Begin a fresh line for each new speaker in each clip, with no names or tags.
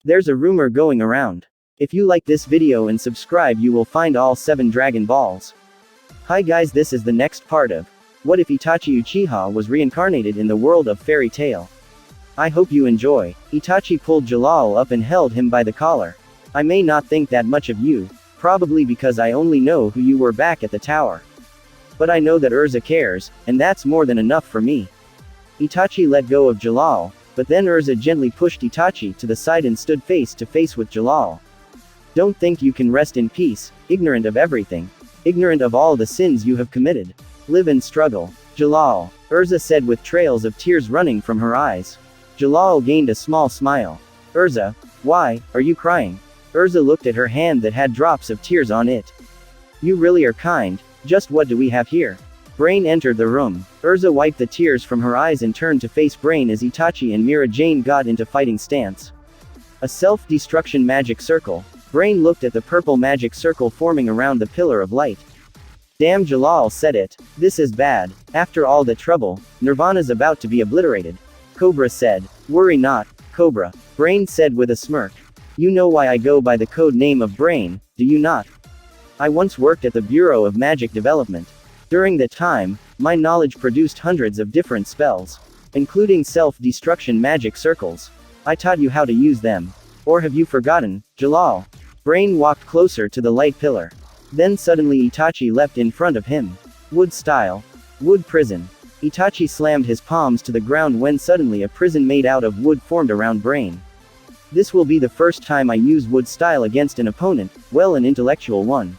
There's a rumor going around. If you like this video and subscribe, you will find all 7 Dragon Balls. Hi guys, this is the next part of What if Itachi Uchiha was reincarnated in the world of fairy tale. I hope you enjoy. Itachi pulled Jalal up and held him by the collar. I may not think that much of you, probably because I only know who you were back at the tower. But I know that Urza cares, and that's more than enough for me. Itachi let go of Jalal, but then Urza gently pushed Itachi to the side and stood face to face with Jalal. Don't think you can rest in peace, ignorant of everything. Ignorant of all the sins you have committed. Live and struggle. Jalal, Urza said with trails of tears running from her eyes. Jalal gained a small smile. Urza, why are you crying? Urza looked at her hand that had drops of tears on it. You really are kind. Just what do we have here? Brain entered the room. Urza wiped the tears from her eyes and turned to face Brain as Itachi and Mira Jane got into fighting stance. A self-destruction magic circle. Brain looked at the purple magic circle forming around the pillar of light. Damn, Jalal said it. This is bad. After all the trouble, Nirvana's about to be obliterated. Cobra said. Worry not, Cobra. Brain said with a smirk. You know why I go by the code name of Brain, do you not? I once worked at the Bureau of Magic Development. During that time, my knowledge produced hundreds of different spells, including self-destruction magic circles. I taught you how to use them. Or have you forgotten, Jalal? Brain walked closer to the light pillar. Then suddenly Itachi leapt in front of him. Wood style. Wood prison. Itachi slammed his palms to the ground when suddenly a prison made out of wood formed around Brain. This will be the first time I use wood style against an opponent, well, an intellectual one.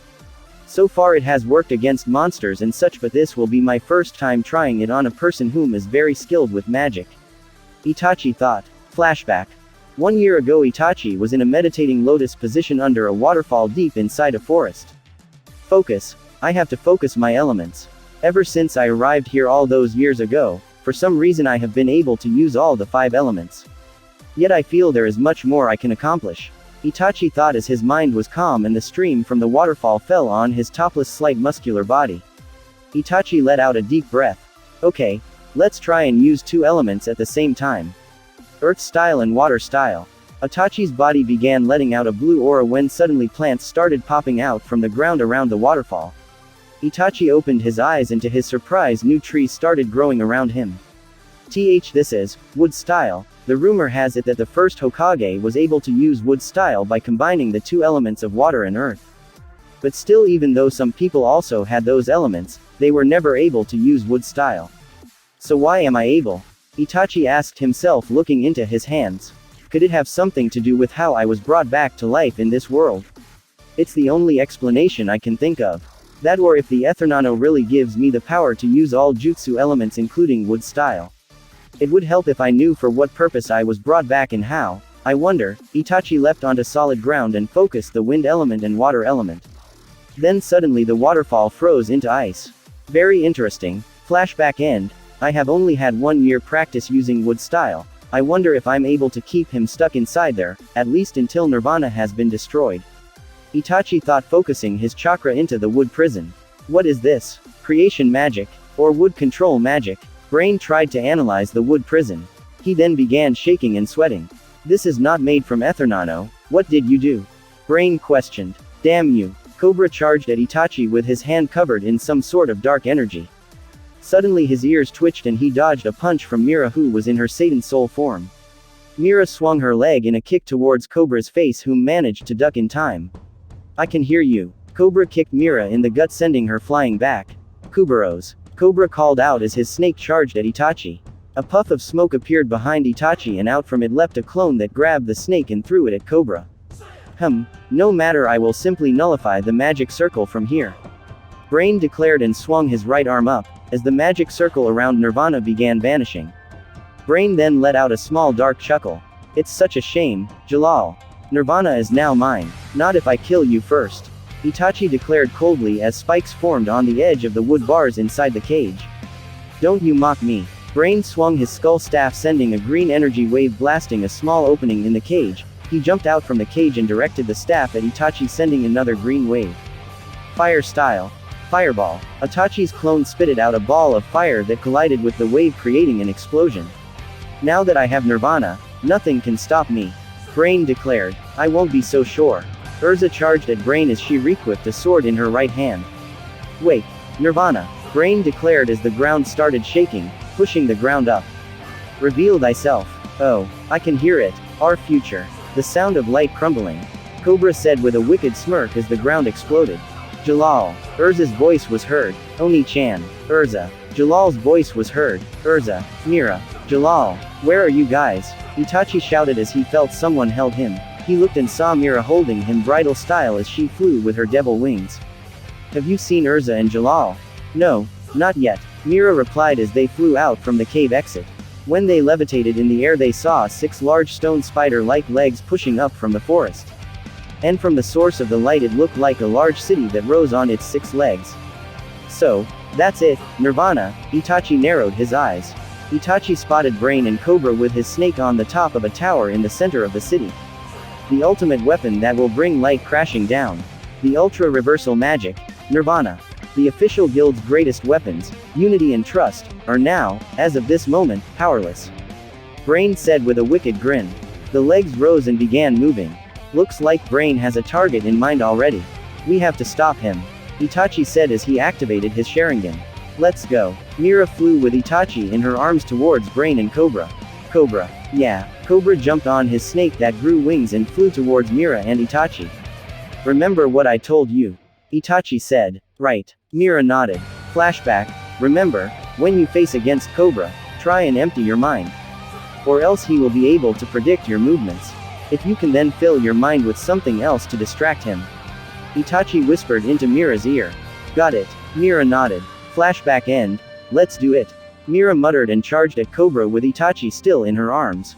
So far it has worked against monsters and such, but this will be my first time trying it on a person whom is very skilled with magic. Itachi thought. Flashback. 1 year ago Itachi was in a meditating lotus position under a waterfall deep inside a forest. Focus. I have to focus my elements. Ever since I arrived here all those years ago, for some reason I have been able to use all the 5 elements. Yet I feel there is much more I can accomplish. Itachi thought as his mind was calm and the stream from the waterfall fell on his topless slight muscular body. Itachi let out a deep breath. Okay, let's try and use 2 elements at the same time. Earth style and water style. Itachi's body began letting out a blue aura when suddenly plants started popping out from the ground around the waterfall. Itachi opened his eyes and to his surprise new trees started growing around him. This is wood style. The rumor has it that the first Hokage was able to use wood style by combining the 2 elements of water and earth. But still, even though some people also had those elements, they were never able to use wood style. So why am I able? Itachi asked himself, looking into his hands. Could it have something to do with how I was brought back to life in this world? It's the only explanation I can think of. That, or if the Eternano really gives me the power to use all jutsu elements including wood style. It would help if I knew for what purpose I was brought back and how. I wonder. Itachi leapt onto solid ground and focused the wind element and water element. Then suddenly the waterfall froze into ice. Very interesting. Flashback end. I have only had 1 year practice using wood style. I wonder if I'm able to keep him stuck inside there, at least until Nirvana has been destroyed. Itachi thought, focusing his chakra into the wood prison. What is this? Creation magic? Or wood control magic? Brain tried to analyze the wood prison. He then began shaking and sweating. This is not made from Eternano. What did you do? Brain questioned. Damn you. Cobra charged at Itachi with his hand covered in some sort of dark energy. Suddenly his ears twitched and he dodged a punch from Mira, who was in her Satan soul form. Mira swung her leg in a kick towards Cobra's face, whom managed to duck in time. I can hear you. Cobra kicked Mira in the gut, sending her flying back. Kuburos. Cobra called out as his snake charged at Itachi. A puff of smoke appeared behind Itachi and out from it leapt a clone that grabbed the snake and threw it at Cobra. No matter, I will simply nullify the magic circle from here. Brain declared and swung his right arm up, as the magic circle around Nirvana began vanishing. Brain then let out a small dark chuckle. It's such a shame, Jalal. Nirvana is now mine. Not if I kill you first. Itachi declared coldly as spikes formed on the edge of the wood bars inside the cage. Don't you mock me. Brain swung his skull staff, sending a green energy wave blasting a small opening in the cage. He jumped out from the cage and directed the staff at Itachi, sending another green wave. Fire style. Fireball. Itachi's clone spitted out a ball of fire that collided with the wave, creating an explosion. Now that I have Nirvana, nothing can stop me. Brain declared. I won't be so sure. Urza charged at Brain as she re-equipped a sword in her right hand. Wait. Nirvana. Brain declared as the ground started shaking, pushing the ground up. Reveal thyself. Oh, I can hear it. Our future. The sound of light crumbling. Cobra said with a wicked smirk as the ground exploded. Jalal. Urza's voice was heard. Oni-chan. Urza. Jalal's voice was heard. Urza. Mira. Jalal. Where are you guys? Itachi shouted as he felt someone held him. He looked and saw Mira holding him bridal style as she flew with her devil wings. Have you seen Urza and Jalal? No, not yet, Mira replied as they flew out from the cave exit. When they levitated in the air they saw 6 large stone spider-like legs pushing up from the forest. And from the source of the light it looked like a large city that rose on its 6 legs. So, that's it, Nirvana. Itachi narrowed his eyes. Itachi spotted Brain and Cobra with his snake on the top of a tower in the center of the city. The ultimate weapon that will bring light crashing down. The Ultra Reversal Magic, Nirvana. The official guild's greatest weapons, unity and trust, are now, as of this moment, powerless. Brain said with a wicked grin. The legs rose and began moving. Looks like Brain has a target in mind already. We have to stop him. Itachi said as he activated his Sharingan. Let's go. Mira flew with Itachi in her arms towards Brain and Cobra. Cobra. Yeah. Cobra jumped on his snake that grew wings and flew towards Mira and Itachi. Remember what I told you? Itachi said. Right. Mira nodded. Flashback. Remember, when you face against Cobra, try and empty your mind. Or else he will be able to predict your movements. If you can then fill your mind with something else to distract him. Itachi whispered into Mira's ear. Got it. Mira nodded. Flashback end. Let's do it. Mira muttered and charged at Cobra with Itachi still in her arms.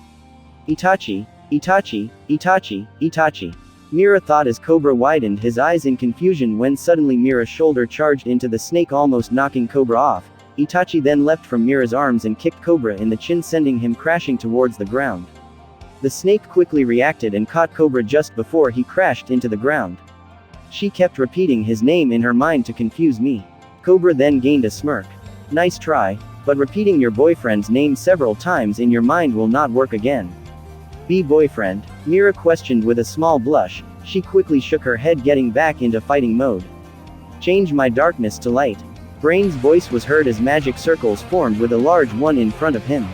Itachi, Itachi, Itachi, Itachi. Mira thought as Cobra widened his eyes in confusion when suddenly Mira's shoulder charged into the snake almost knocking Cobra off. Itachi then leapt from Mira's arms and kicked Cobra in the chin sending him crashing towards the ground. The snake quickly reacted and caught Cobra just before he crashed into the ground. She kept repeating his name in her mind to confuse me. Cobra then gained a smirk. Nice try, but repeating your boyfriend's name several times in your mind will not work again. Be boyfriend? Mira questioned with a small blush. She quickly shook her head getting back into fighting mode. Change my darkness to light. Brain's voice was heard as magic circles formed with a large one in front of him.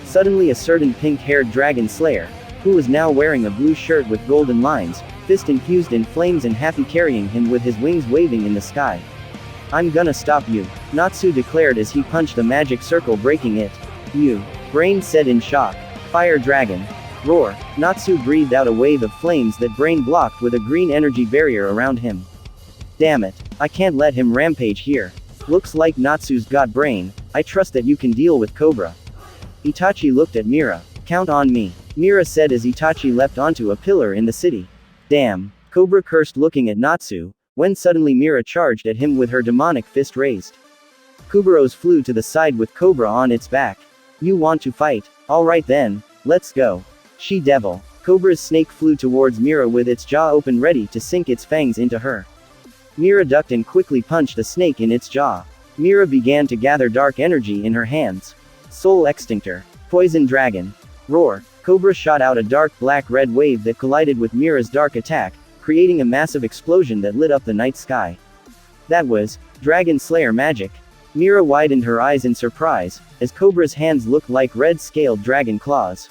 Suddenly a certain pink-haired dragon slayer, who was now wearing a blue shirt with golden lines, fist infused in flames and happy carrying him with his wings waving in the sky. I'm gonna stop you, Natsu declared as he punched the magic circle breaking it. You. Brain said in shock. Fire dragon. Roar. Natsu breathed out a wave of flames that Brain blocked with a green energy barrier around him. Damn it. I can't let him rampage here. Looks like Natsu's got Brain. I trust that you can deal with Cobra. Itachi looked at Mira. Count on me. Mira said as Itachi leapt onto a pillar in the city. Damn. Cobra cursed looking at Natsu, when suddenly Mira charged at him with her demonic fist raised. Kuburos flew to the side with Cobra on its back. You want to fight? Alright then, let's go. She-devil. Cobra's snake flew towards Mira with its jaw open ready to sink its fangs into her. Mira ducked and quickly punched the snake in its jaw. Mira began to gather dark energy in her hands. Soul Extinctor. Poison Dragon. Roar. Cobra shot out a dark black-red wave that collided with Mira's dark attack, creating a massive explosion that lit up the night sky. That was Dragon Slayer magic. Mira widened her eyes in surprise, as Cobra's hands looked like red-scaled dragon claws.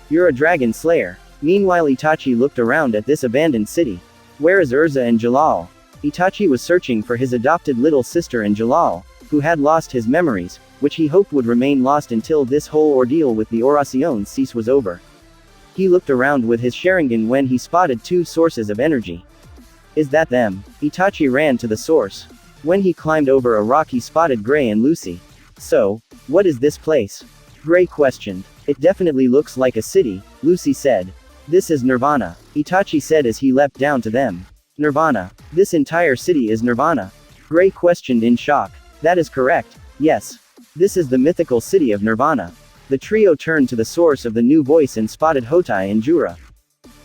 You're a Dragon Slayer. Meanwhile Itachi looked around at this abandoned city. Where is Urza and Jalal? Itachi was searching for his adopted little sister and Jalal, who had lost his memories, which he hoped would remain lost until this whole ordeal with the Oración cease was over. He looked around with his Sharingan when he spotted 2 sources of energy. Is that them? Itachi ran to the source. When he climbed over a rock he spotted Gray and Lucy. So, what is this place? Gray questioned. It definitely looks like a city, Lucy said. This is Nirvana, Itachi said as he leapt down to them. Nirvana. This entire city is Nirvana. Gray questioned in shock. That is correct, yes. This is the mythical city of Nirvana. The trio turned to the source of the new voice and spotted Hotai and Jura.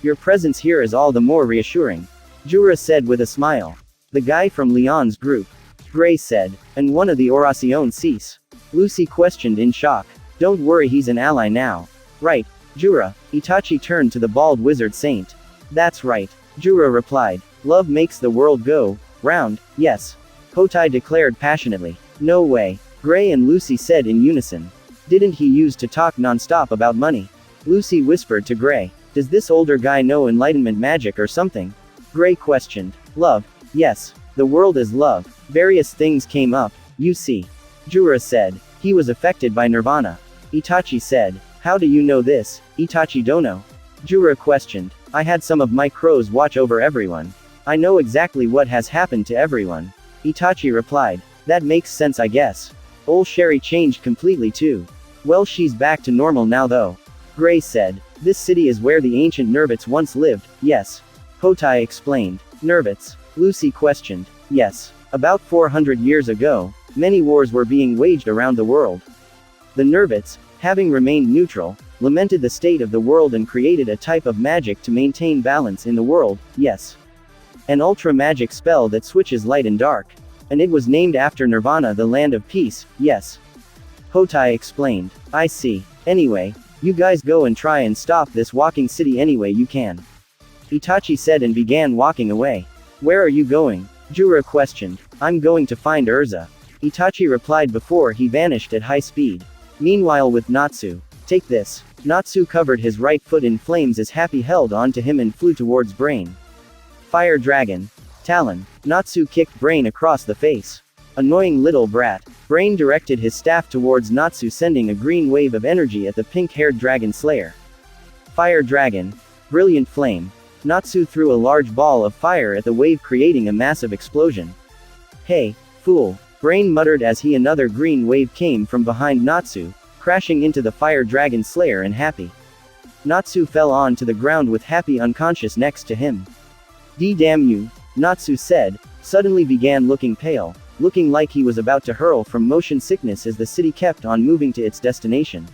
Your presence here is all the more reassuring, Jura said with a smile. The guy from Leon's group. Gray said. And one of the Oración cease. Lucy questioned in shock. Don't worry, he's an ally now. Right. Jura, Itachi turned to the bald wizard saint. That's right. Jura replied. Love makes the world go round, yes. Hotai declared passionately. No way. Gray and Lucy said in unison. Didn't he use to talk non-stop about money? Lucy whispered to Gray. Does this older guy know enlightenment magic or something? Gray questioned. Love. Yes. The world is love. Various things came up, you see. Jura said. He was affected by nirvana. Itachi said. How do you know this, Itachi Dono? Jura questioned. I had some of my crows watch over everyone. I know exactly what has happened to everyone. Itachi replied. That makes sense, I guess. Ol Sherry changed completely too. Well, she's back to normal now though. Gray said. This city is where the ancient Nervits once lived, yes. Hotai explained. Nervits? Lucy questioned. Yes. About 400 years ago, many wars were being waged around the world. The Nervits, having remained neutral, lamented the state of the world and created a type of magic to maintain balance in the world, yes. An ultra-magic spell that switches light and dark. And it was named after Nirvana, the land of peace, yes. Hotai explained. I see. Anyway, you guys go and try and stop this walking city any way you can. Itachi said and began walking away. Where are you going? Jura questioned. I'm going to find Urza. Itachi replied before he vanished at high speed. Meanwhile with Natsu. Take this. Natsu covered his right foot in flames as Happy held on to him and flew towards Brain. Fire Dragon. Talon. Natsu kicked Brain across the face. Annoying little brat. Brain directed his staff towards Natsu, sending a green wave of energy at the pink-haired dragon slayer. Fire Dragon. Brilliant flame. Natsu threw a large ball of fire at the wave, creating a massive explosion. Hey, fool. Brain muttered as another green wave came from behind Natsu, crashing into the fire dragon slayer and Happy. Natsu fell on to the ground with Happy unconscious next to him. Damn you, Natsu said, suddenly began looking pale, looking like he was about to hurl from motion sickness as the city kept on moving to its destination.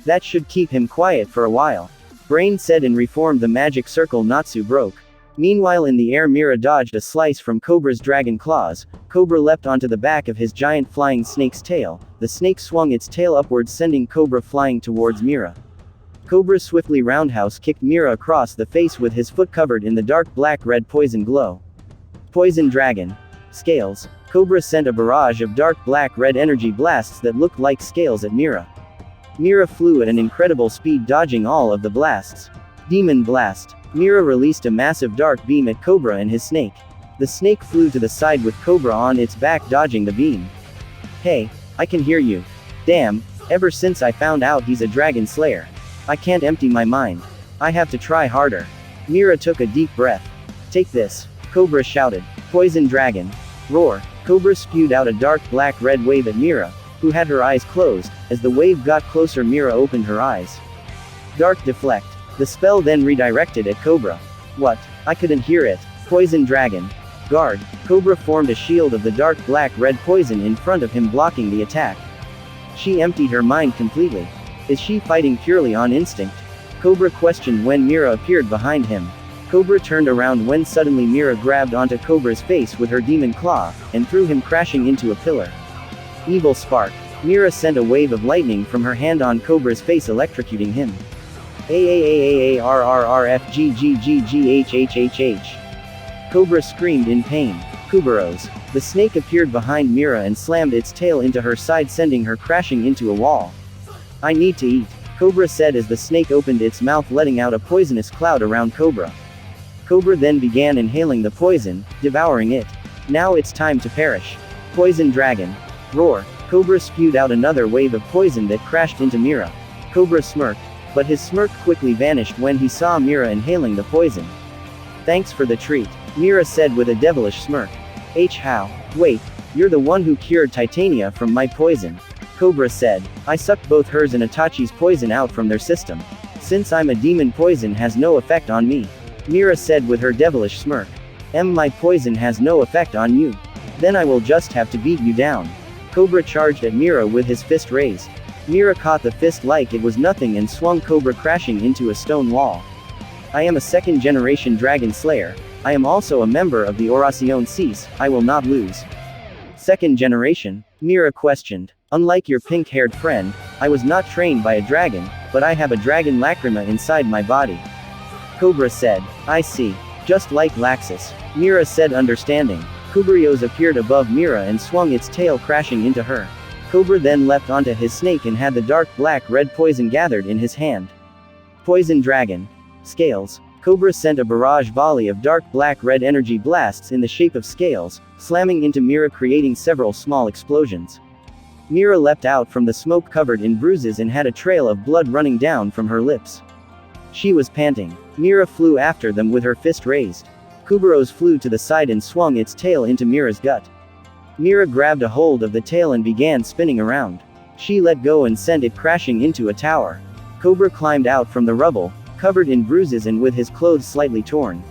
That should keep him quiet for a while. Brain said and reformed the magic circle Natsu broke. Meanwhile in the air Mira dodged a slice from Cobra's dragon claws. Cobra leapt onto the back of his giant flying snake's tail. The snake swung its tail upwards, sending Cobra flying towards Mira. Cobra swiftly roundhouse kicked Mira across the face with his foot covered in the dark black-red poison glow. Poison Dragon. Scales. Cobra sent a barrage of dark black-red energy blasts that looked like scales at Mira. Mira flew at an incredible speed, dodging all of the blasts. Demon Blast. Mira released a massive dark beam at Cobra and his snake. The snake flew to the side with Cobra on its back, dodging the beam. Hey, I can hear you. Damn, ever since I found out he's a dragon slayer, I can't empty my mind. I have to try harder. Mira took a deep breath. Take this. Cobra shouted. Poison Dragon. Roar. Cobra spewed out a dark black-red wave at Mira, who had her eyes closed. As the wave got closer, Mira opened her eyes. Dark Deflect. The spell then redirected at Cobra. What? I couldn't hear it. Poison Dragon. Guard. Cobra formed a shield of the dark black-red poison in front of him, blocking the attack. She emptied her mind completely. Is she fighting purely on instinct? Cobra questioned when Mira appeared behind him. Cobra turned around when suddenly Mira grabbed onto Cobra's face with her demon claw, and threw him crashing into a pillar. Evil Spark. Mira sent a wave of lightning from her hand on Cobra's face, electrocuting him. AAAAARRRFGGGGHHHH. Cobra screamed in pain. Kuburos. The snake appeared behind Mira and slammed its tail into her side, sending her crashing into a wall. I need to eat, Cobra said as the snake opened its mouth, letting out a poisonous cloud around Cobra. Cobra then began inhaling the poison, devouring it. Now it's time to perish. Poison Dragon. Roar. Cobra spewed out another wave of poison that crashed into Mira. Cobra smirked, but his smirk quickly vanished when he saw Mira inhaling the poison. Thanks for the treat, Mira said with a devilish smirk. How? Wait, you're the one who cured Titania from my poison. Cobra said. I sucked both hers and Itachi's poison out from their system. Since I'm a demon, poison has no effect on me. Mira said with her devilish smirk. My poison has no effect on you. Then I will just have to beat you down. Cobra charged at Mira with his fist raised. Mira caught the fist like it was nothing and swung Cobra crashing into a stone wall. I am a second-generation dragon slayer. I am also a member of the Oración Cis. I will not lose. Second generation? Mira questioned. Unlike your pink-haired friend, I was not trained by a dragon, but I have a dragon lacrima inside my body. Cobra said. I see. Just like Laxus. Mira said, understanding. Kubrios appeared above Mira and swung its tail, crashing into her. Cobra then leapt onto his snake and had the dark black-red poison gathered in his hand. Poison Dragon. Scales. Cobra sent a barrage volley of dark black-red energy blasts in the shape of scales, slamming into Mira, creating several small explosions. Mira leapt out from the smoke, covered in bruises, and had a trail of blood running down from her lips. She was panting. Mira flew after them with her fist raised. Kuburos flew to the side and swung its tail into Mira's gut. Mira grabbed a hold of the tail and began spinning around. She let go and sent it crashing into a tower. Cobra climbed out from the rubble, covered in bruises and with his clothes slightly torn.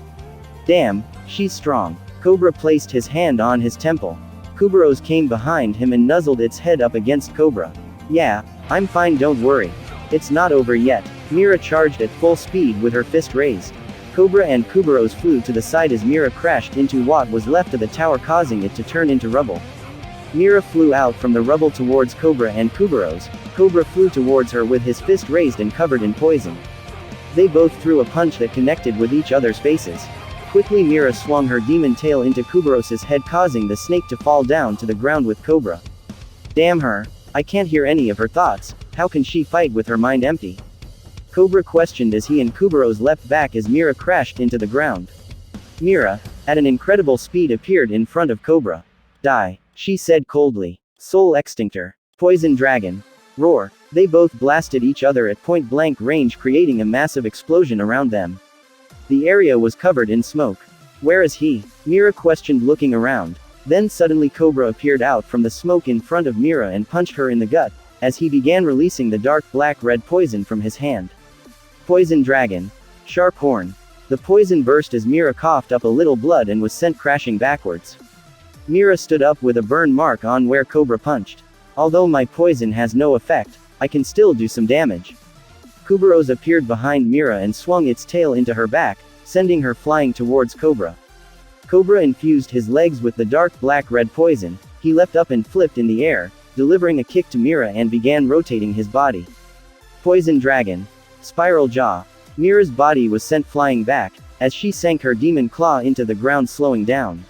Damn, she's strong. Cobra placed his hand on his temple. Kuburos came behind him and nuzzled its head up against Cobra. Yeah, I'm fine, don't worry. It's not over yet. Mira charged at full speed with her fist raised. Cobra and Kuburos flew to the side as Mira crashed into what was left of the tower, causing it to turn into rubble. Mira flew out from the rubble towards Cobra and Kuburos. Cobra flew towards her with his fist raised and covered in poison. They both threw a punch that connected with each other's faces. Quickly Mira swung her demon tail into Kuburos's head, causing the snake to fall down to the ground with Cobra. Damn her. I can't hear any of her thoughts. How can she fight with her mind empty? Cobra questioned as he and Kuburos leapt back as Mira crashed into the ground. Mira, at an incredible speed, appeared in front of Cobra. Die, she said coldly. Soul Extinctor. Poison Dragon. Roar. They both blasted each other at point-blank range, creating a massive explosion around them. The area was covered in smoke. Where is he? Mira questioned, looking around. Then suddenly Cobra appeared out from the smoke in front of Mira and punched her in the gut, as he began releasing the dark black-red poison from his hand. Poison Dragon. Sharp Horn. The poison burst as Mira coughed up a little blood and was sent crashing backwards. Mira stood up with a burn mark on where Cobra punched. Although my poison has no effect, I can still do some damage. Kuburos appeared behind Mira and swung its tail into her back, sending her flying towards Cobra. Cobra infused his legs with the dark black-red poison. He leapt up and flipped in the air, delivering a kick to Mira, and began rotating his body. Poison Dragon. Spiral Jaw. Mira's body was sent flying back, as she sank her demon claw into the ground, slowing down.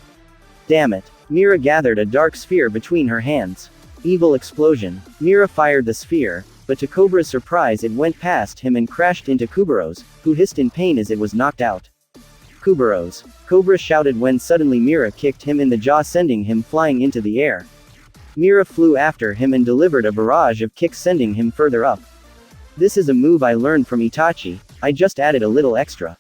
Damn it. Mira gathered a dark sphere between her hands. Evil Explosion. Mira fired the sphere, but to Cobra's surprise it went past him and crashed into Kuburos, who hissed in pain as it was knocked out. Kuburos. Cobra shouted when suddenly Mira kicked him in the jaw, sending him flying into the air. Mira flew after him and delivered a barrage of kicks, sending him further up. This is a move I learned from Itachi, I just added a little extra.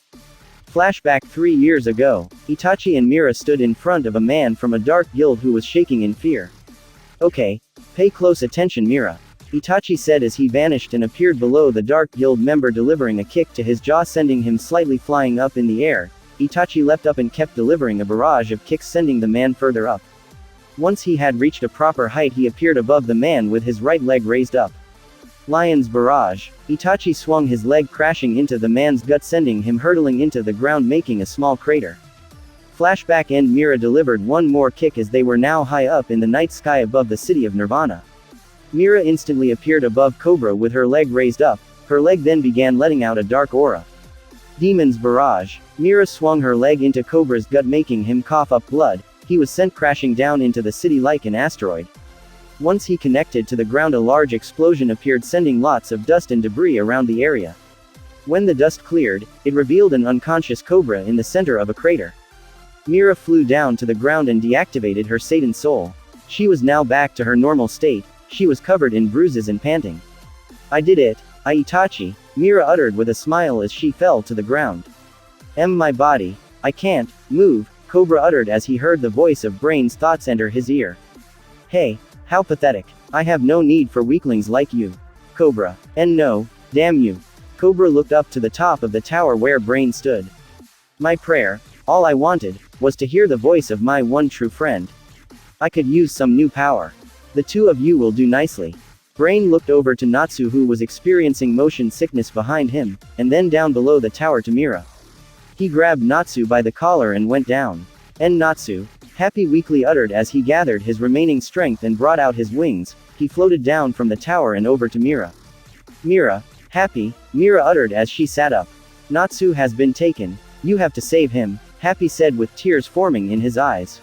Flashback 3 years ago, Itachi and Mira stood in front of a man from a dark guild who was shaking in fear. Okay, pay close attention, Mira. Itachi said as he vanished and appeared below the dark guild member, delivering a kick to his jaw, sending him slightly flying up in the air. Itachi leapt up and kept delivering a barrage of kicks, sending the man further up. Once he had reached a proper height, he appeared above the man with his right leg raised up. Lion's Barrage. Itachi swung his leg, crashing into the man's gut, sending him hurtling into the ground, making a small crater. Flashback end. Mira delivered one more kick as they were now high up in the night sky above the city of Nirvana. Mira instantly appeared above Cobra with her leg raised up. Her leg then began letting out a dark aura. Demon's Barrage. Mira swung her leg into Cobra's gut, making him cough up blood. He was sent crashing down into the city like an asteroid. Once he connected to the ground, a large explosion appeared, sending lots of dust and debris around the area. When the dust cleared, it revealed an unconscious Cobra in the center of a crater. Mira flew down to the ground and deactivated her Satan soul. She was now back to her normal state. She was covered in bruises and panting. I did it, Itachi, Mira uttered with a smile as she fell to the ground. My body. I can't move, Cobra uttered as he heard the voice of Brain's thoughts enter his ear. Hey, how pathetic. I have no need for weaklings like you. Cobra. And no, damn you. Cobra looked up to the top of the tower where Brain stood. My prayer, all I wanted, was to hear the voice of my one true friend. I could use some new power. The two of you will do nicely. Brain looked over to Natsu, who was experiencing motion sickness behind him, and then down below the tower to Mira. He grabbed Natsu by the collar and went down. And Natsu, Happy weakly uttered as he gathered his remaining strength and brought out his wings. He floated down from the tower and over to Mira. Mira. Happy, Mira uttered as she sat up. Natsu has been taken. You have to save him, Happy said with tears forming in his eyes.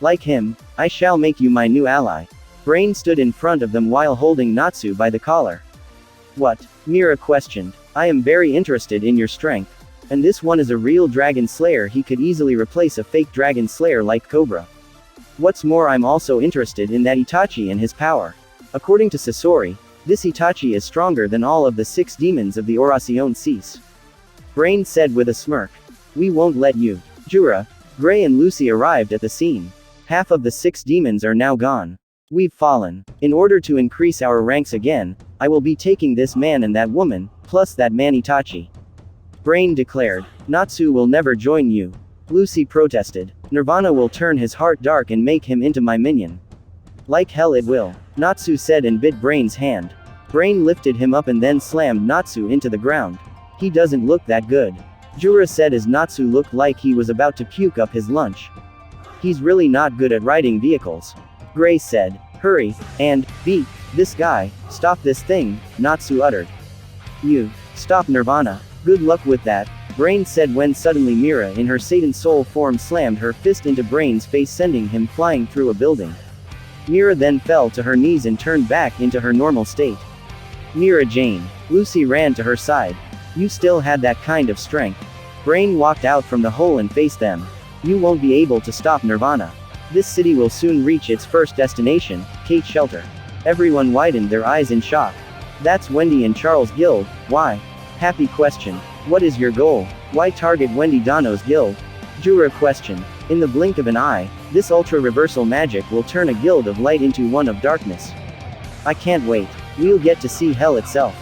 Like him, I shall make you my new ally. Brain stood in front of them while holding Natsu by the collar. What? Mira questioned. I am very interested in your strength. And this one is a real dragon slayer. He could easily replace a fake dragon slayer like Cobra. What's more, I'm also interested in that Itachi and his power. According to Sasori, this Itachi is stronger than all of the 6 demons of the Oracion Cease. Brain said with a smirk. We won't let you. Jura, Gray and Lucy arrived at the scene. Half of the 6 demons are now gone. We've fallen. In order to increase our ranks again, I will be taking this man and that woman, plus that man Itachi. Brain declared. Natsu will never join you. Lucy protested. Nirvana will turn his heart dark and make him into my minion. Like hell it will. Natsu said and bit Brain's hand. Brain lifted him up and then slammed Natsu into the ground. He doesn't look that good. Jura said as Natsu looked like he was about to puke up his lunch. He's really not good at riding vehicles. Gray said. Hurry, and, beat, this guy, stop this thing, Natsu uttered. You, stop Nirvana. Good luck with that, Brain said when suddenly Mira in her Satan soul form slammed her fist into Brain's face sending him flying through a building. Mira then fell to her knees and turned back into her normal state. Mira Jane. Lucy ran to her side. You still had that kind of strength. Brain walked out from the hole and faced them. You won't be able to stop Nirvana. This city will soon reach its first destination, Kate Shelter. Everyone widened their eyes in shock. That's Wendy and Charles Guild, why? Happy questioned. What is your goal? Why target Wendy Dano's guild? Jura questioned. In the blink of an eye, this ultra-reversal magic will turn a guild of light into one of darkness. I can't wait. We'll get to see hell itself.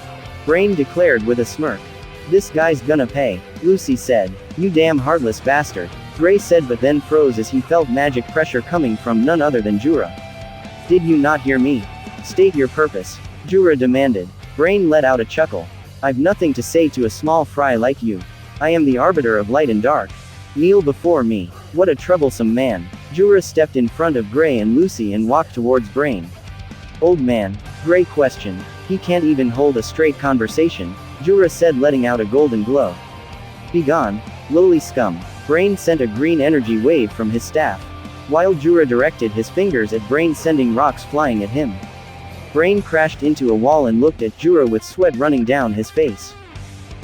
Brain declared with a smirk. This guy's gonna pay, Lucy said. You damn heartless bastard. Gray said but then froze as he felt magic pressure coming from none other than Jura. Did you not hear me? State your purpose. Jura demanded. Brain let out a chuckle. I've nothing to say to a small fry like you. I am the arbiter of light and dark. Kneel before me. What a troublesome man. Jura stepped in front of Gray and Lucy and walked towards Brain. Old man, Gray questioned. He can't even hold a straight conversation, Jura said letting out a golden glow. Begone, lowly scum. Brain sent a green energy wave from his staff. While Jura directed his fingers at Brain sending rocks flying at him. Brain crashed into a wall and looked at Jura with sweat running down his face.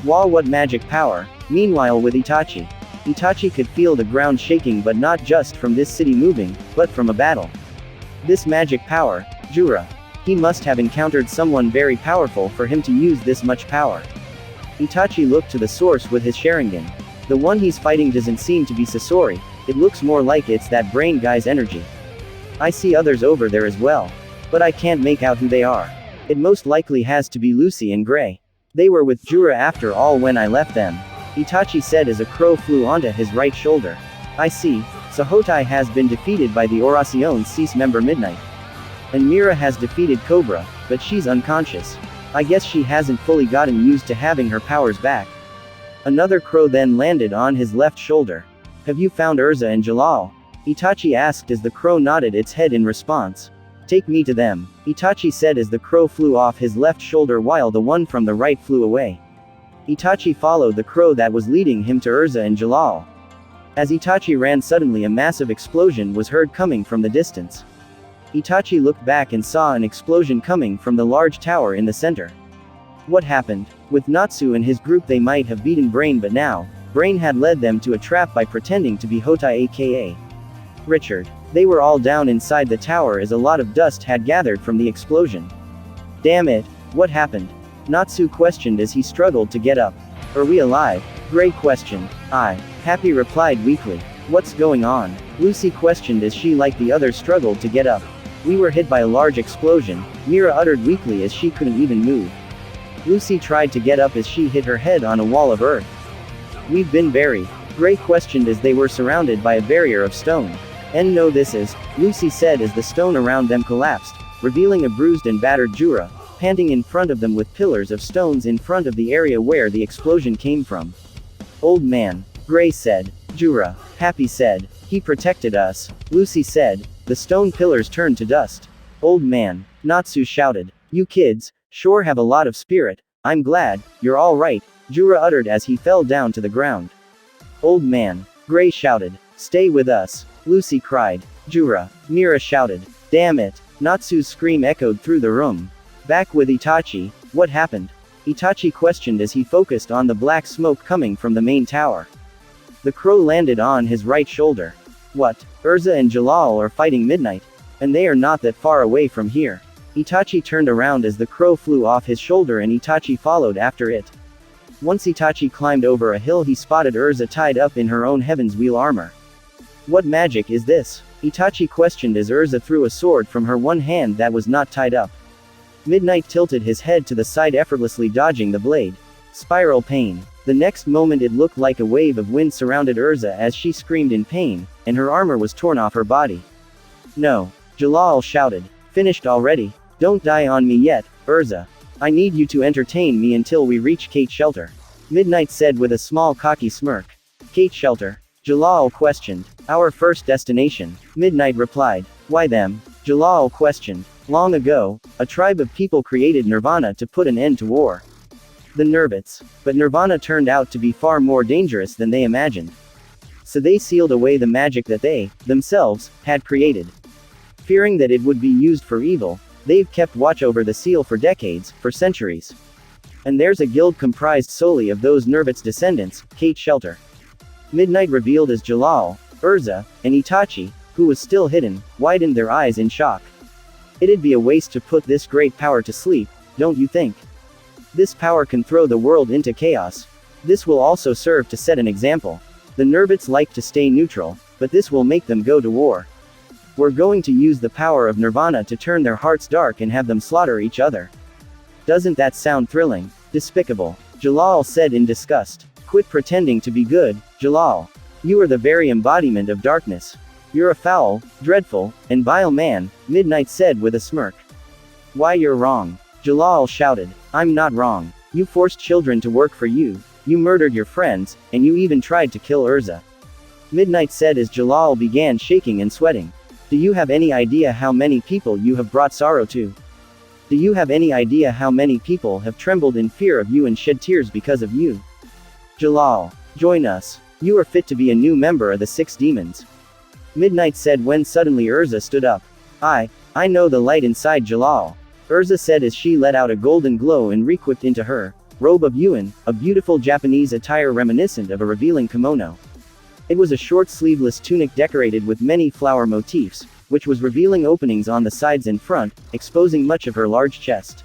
Wow, what magic power. Meanwhile with Itachi. Itachi could feel the ground shaking but not just from this city moving, but from a battle. This magic power, Jura. He must have encountered someone very powerful for him to use this much power. Itachi looked to the source with his Sharingan. The one he's fighting doesn't seem to be Sasori, it looks more like it's that Brain guy's energy. I see others over there as well. But I can't make out who they are. It most likely has to be Lucy and Gray. They were with Jura after all when I left them. Itachi said as a crow flew onto his right shoulder. I see, Sahotai has been defeated by the Oracion Cease member Midnight. And Mira has defeated Cobra, but she's unconscious. I guess she hasn't fully gotten used to having her powers back. Another crow then landed on his left shoulder. Have you found Urza and Jalal? Itachi asked as the crow nodded its head in response. Take me to them, Itachi said as the crow flew off his left shoulder while the one from the right flew away. Itachi followed the crow that was leading him to Urza and Jalal. As Itachi ran suddenly a massive explosion was heard coming from the distance. Itachi looked back and saw an explosion coming from the large tower in the center. What happened? With Natsu and his group they might have beaten Brain but now, Brain had led them to a trap by pretending to be Hotai aka Richard. They were all down inside the tower as a lot of dust had gathered from the explosion. Damn it, what happened? Natsu questioned as he struggled to get up. Are we alive? Gray questioned. Happy replied weakly. What's going on? Lucy questioned as she like the others struggled to get up. We were hit by a large explosion, Mira uttered weakly as she couldn't even move. Lucy tried to get up as she hit her head on a wall of earth. We've been buried. Gray questioned as they were surrounded by a barrier of stone. And no this is, Lucy said as the stone around them collapsed, revealing a bruised and battered Jura, panting in front of them with pillars of stones in front of the area where the explosion came from. Old man, Gray said. Jura, Happy said. He protected us, Lucy said. The stone pillars turned to dust. Old man, Natsu shouted. You kids, Sure have a lot of spirit. I'm glad, you're all right, Jura uttered as he fell down to the ground. Old man, Gray shouted. Stay with us, Lucy cried. Jura, Mira shouted. Damn it. Natsu's scream echoed through the room. Back with Itachi, what happened? Itachi questioned as he focused on the black smoke coming from the main tower. The crow landed on his right shoulder. What? Urza and Jalal are fighting Midnight. And they are not that far away from here. Itachi turned around as the crow flew off his shoulder and Itachi followed after it. Once Itachi climbed over a hill he spotted Urza tied up in her own Heaven's Wheel armor. What magic is this? Itachi questioned as Urza threw a sword from her one hand that was not tied up. Midnight tilted his head to the side effortlessly dodging the blade. Spiral pain. The next moment it looked like a wave of wind surrounded Urza as she screamed in pain, and her armor was torn off her body. No. Jalal shouted. Finished already? Don't die on me yet, Urza. I need you to entertain me until we reach Kate Shelter. Midnight said with a small cocky smirk. Kate Shelter? Jalal questioned. Our first destination, Midnight replied. Why them? Jalal questioned. Long ago, a tribe of people created Nirvana to put an end to war. The Nervits. But Nirvana turned out to be far more dangerous than they imagined. So they sealed away the magic that they, themselves, had created. Fearing that it would be used for evil, they've kept watch over the seal for decades, for centuries. And there's a guild comprised solely of those Nervits descendants, Kate Shelter. Midnight revealed as Jalal, Urza, and Itachi, who was still hidden, widened their eyes in shock. It'd be a waste to put this great power to sleep, don't you think? This power can throw the world into chaos. This will also serve to set an example. The Nervits like to stay neutral, but this will make them go to war. We're going to use the power of Nirvana to turn their hearts dark and have them slaughter each other. Doesn't that sound thrilling? Despicable. Jalal said in disgust. Quit pretending to be good, Jalal. You are the very embodiment of darkness. You're a foul, dreadful, and vile man, Midnight said with a smirk. Why you're wrong. Jalal shouted. I'm not wrong. You forced children to work for you, you murdered your friends, and you even tried to kill Urza. Midnight said as Jalal began shaking and sweating. Do you have any idea how many people you have brought sorrow to? Do you have any idea how many people have trembled in fear of you and shed tears because of you? Jalal, join us. You are fit to be a new member of the Six Demons. Midnight said when suddenly Urza stood up. I know the light inside Jalal. Urza said as she let out a golden glow and re-equipped into her robe of Yuan, a beautiful Japanese attire reminiscent of a revealing kimono. It was a short sleeveless tunic decorated with many flower motifs, which was revealing openings on the sides and front, exposing much of her large chest.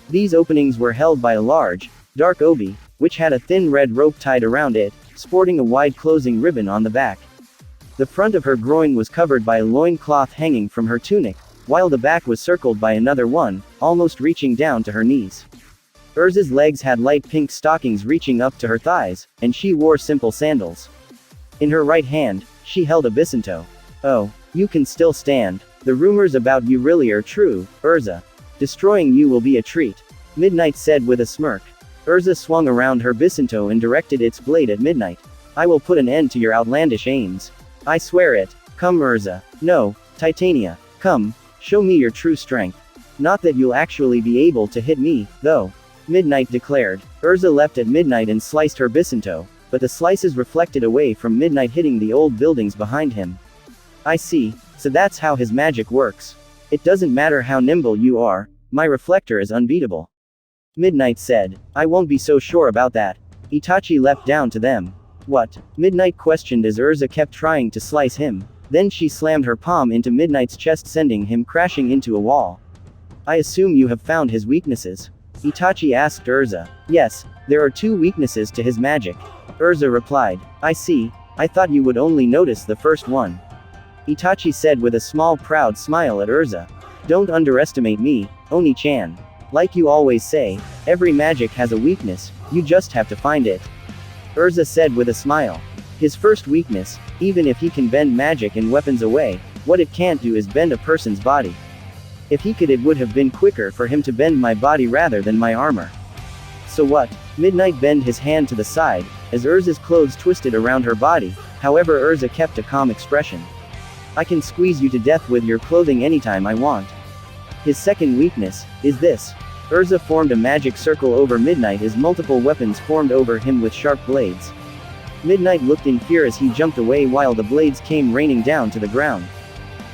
These openings were held by a large, dark obi, which had a thin red rope tied around it, sporting a wide closing ribbon on the back. The front of her groin was covered by a loin cloth hanging from her tunic, while the back was circled by another one, almost reaching down to her knees. Urza's legs had light pink stockings reaching up to her thighs, and she wore simple sandals. In her right hand, she held a bisanto. Oh, you can still stand. The rumors about you really are true, Urza. Destroying you will be a treat. Midnight said with a smirk. Urza swung around her bisanto and directed its blade at Midnight. I will put an end to your outlandish aims. I swear it. Come Urza. No, Titania. Come, show me your true strength. Not that you'll actually be able to hit me, though. Midnight declared. Urza leapt at Midnight and sliced her bisanto, but the slices reflected away from Midnight hitting the old buildings behind him. I see, so that's how his magic works. It doesn't matter how nimble you are, my reflector is unbeatable. Midnight said. I won't be so sure about that. Itachi leapt down to them. What? Midnight questioned as Urza kept trying to slice him. Then she slammed her palm into Midnight's chest sending him crashing into a wall. I assume you have found his weaknesses? Itachi asked Urza. Yes, there are 2 weaknesses to his magic. Urza replied. I see, I thought you would only notice the first one. Itachi said with a small proud smile at Urza. Don't underestimate me, Oni-chan. Like you always say, every magic has a weakness, you just have to find it. Urza said with a smile. His first weakness, even if he can bend magic and weapons away, what it can't do is bend a person's body. If he could it would have been quicker for him to bend my body rather than my armor. So what? Midnight bent his hand to the side, as Urza's clothes twisted around her body, however Urza kept a calm expression. I can squeeze you to death with your clothing anytime I want. His second weakness is this. Urza formed a magic circle over Midnight as multiple weapons formed over him with sharp blades. Midnight looked in fear as he jumped away while the blades came raining down to the ground.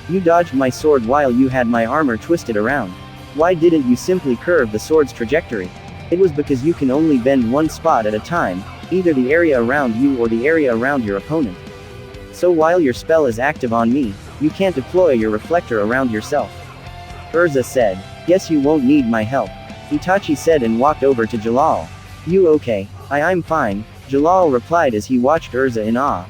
You dodged my sword while you had my armor twisted around. Why didn't you simply curve the sword's trajectory? It was because you can only bend one spot at a time, either the area around you or the area around your opponent. So while your spell is active on me, you can't deploy your reflector around yourself. Urza said. Guess you won't need my help. Itachi said and walked over to Jalal. You okay? I'm fine, Jalal replied as he watched Urza in awe.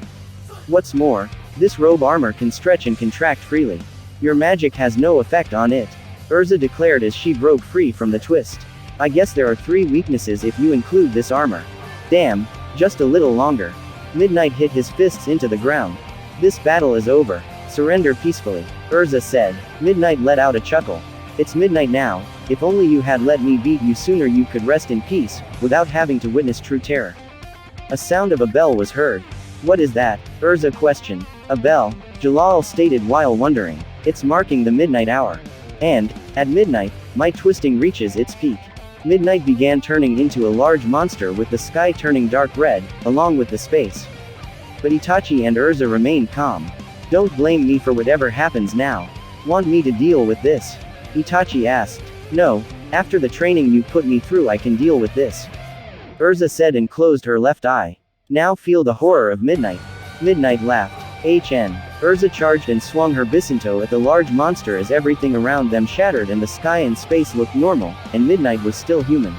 What's more, this robe armor can stretch and contract freely. Your magic has no effect on it, Urza declared as she broke free from the twist. I guess there are 3 weaknesses if you include this armor. Damn, just a little longer. Midnight hit his fists into the ground. This battle is over. Surrender peacefully, Urza said. Midnight let out a chuckle. It's midnight now, if only you had let me beat you sooner you could rest in peace, without having to witness true terror. A sound of a bell was heard. What is that? Urza questioned. A bell, Jalal stated while wondering. It's marking the midnight hour. And, at midnight, my twisting reaches its peak. Midnight began turning into a large monster with the sky turning dark red, along with the space. But Itachi and Urza remained calm. Don't blame me for whatever happens now. Want me to deal with this? Itachi asked. No, after the training you put me through I can deal with this. Urza said and closed her left eye. Now feel the horror of Midnight. Midnight laughed. Urza charged and swung her Bisinto at the large monster as everything around them shattered and the sky and space looked normal, and Midnight was still human.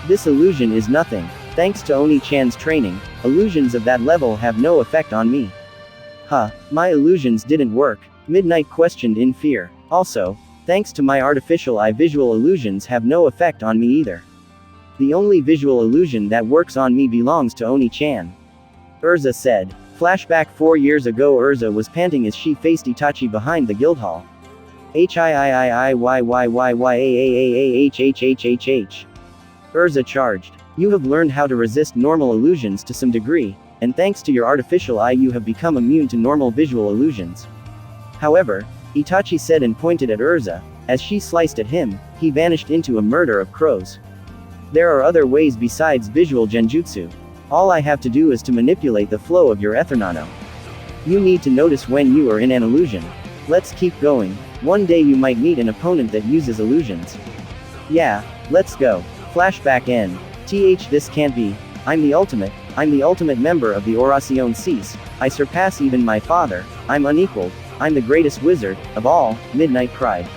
This illusion is nothing. Thanks to Oni-chan's training, illusions of that level have no effect on me. Huh, my illusions didn't work, Midnight questioned in fear. Also, thanks to my artificial eye visual illusions have no effect on me either. The only visual illusion that works on me belongs to Oni-chan. Urza said. Flashback 4 years ago Urza was panting as she faced Itachi behind the guild hall. Hiiiiiyyyyyyhhhhhh. Urza charged. You have learned how to resist normal illusions to some degree, and thanks to your artificial eye you have become immune to normal visual illusions. However, Itachi said and pointed at Urza. As she sliced at him, he vanished into a murder of crows. There are other ways besides visual genjutsu. All I have to do is to manipulate the flow of your Ethernano. You need to notice when you are in an illusion. Let's keep going. One day you might meet an opponent that uses illusions. Yeah, let's go. Flashback end. This can't be. I'm the ultimate member of the Oración Cease. I surpass even my father. I'm unequaled. I'm the greatest wizard of all, Midnight cried.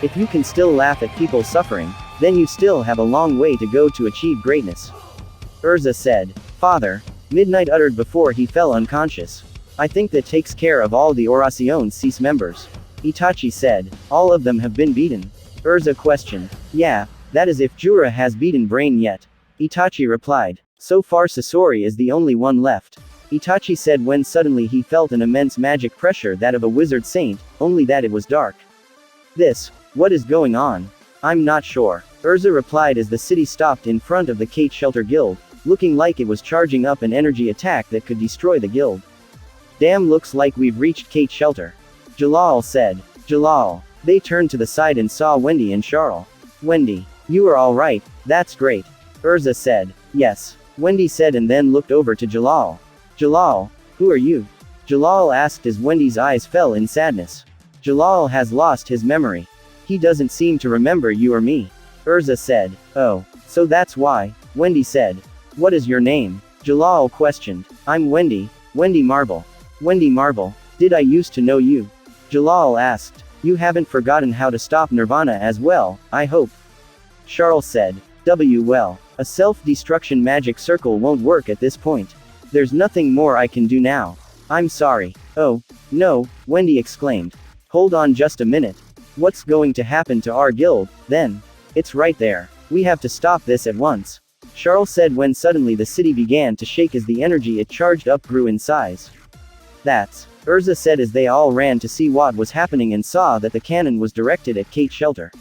If you can still laugh at people suffering, then you still have a long way to go to achieve greatness. Urza said. Father, Midnight uttered before he fell unconscious. I think that takes care of all the Oración Cease members. Itachi said. All of them have been beaten. Urza questioned. Yeah, that is if Jura has beaten Brain yet. Itachi replied. So far Sasori is the only one left. Itachi said when suddenly he felt an immense magic pressure that of a wizard saint, only that it was dark. What is going on? I'm not sure. Urza replied as the city stopped in front of the Kate Shelter Guild, looking like it was charging up an energy attack that could destroy the guild. Damn, looks like we've reached Kate Shelter. Jalal said. Jalal. They turned to the side and saw Wendy and Charles. Wendy. You are alright, that's great. Urza said. Yes. Wendy said and then looked over to Jalal. Jalal, who are you? Jalal asked as Wendy's eyes fell in sadness. Jalal has lost his memory. He doesn't seem to remember you or me. Urza said. Oh, so that's why, Wendy said. What is your name? Jalal questioned. I'm Wendy, Wendy Marble. Wendy Marble, did I used to know you? Jalal asked. You haven't forgotten how to stop Nirvana as well, I hope. Charles said. Well, a self-destruction magic circle won't work at this point. There's nothing more I can do now. I'm sorry. Oh, no, Wendy exclaimed. Hold on just a minute. What's going to happen to our guild, then? It's right there. We have to stop this at once. Charles said when suddenly the city began to shake as the energy it charged up grew in size. That's, Urza said as they all ran to see what was happening and saw that the cannon was directed at Kate Shelter.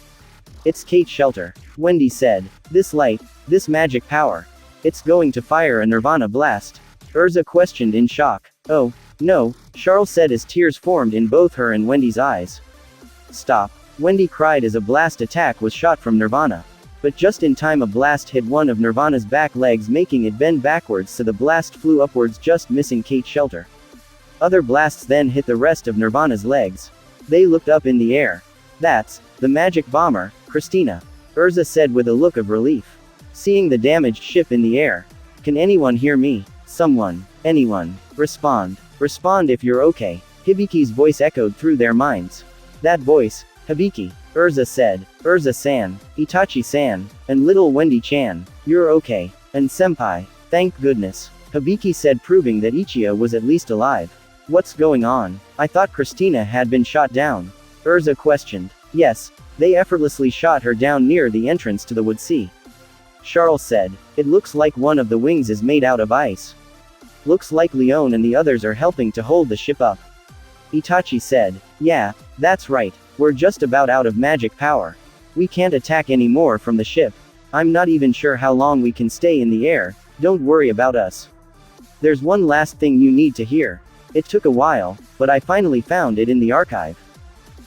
It's Kate Shelter, Wendy said. This light, this magic power. It's going to fire a Nirvana blast. Urza questioned in shock. Oh, no, Charles said as tears formed in both her and Wendy's eyes. Stop, Wendy cried as a blast attack was shot from Nirvana. But just in time a blast hit one of Nirvana's back legs, making it bend backwards, so the blast flew upwards, just missing Kate's shelter. Other blasts then hit the rest of Nirvana's legs. They looked up in the air. "That's the magic bomber, Christina," Urza said with a look of relief, seeing the damaged ship in the air. "Can anyone hear me? Someone. Anyone. Respond. Respond if you're okay." Hibiki's voice echoed through their minds. "That voice, Hibiki," Urza said. "Urza-san, Itachi-san, and little Wendy-chan, you're okay. And senpai, thank goodness," Hibiki said, proving that Uchiha was at least alive. "What's going on? I thought Christina had been shot down," Urza questioned. "Yes, they effortlessly shot her down near the entrance to the Wood Sea," Charles said. "It looks like one of the wings is made out of ice. Looks like Leon and the others are helping to hold the ship up," Itachi said. "Yeah, that's right. We're just about out of magic power. We can't attack anymore from the ship. I'm not even sure how long we can stay in the air. Don't worry about us. There's one last thing you need to hear. It took a while, but I finally found it in the archive.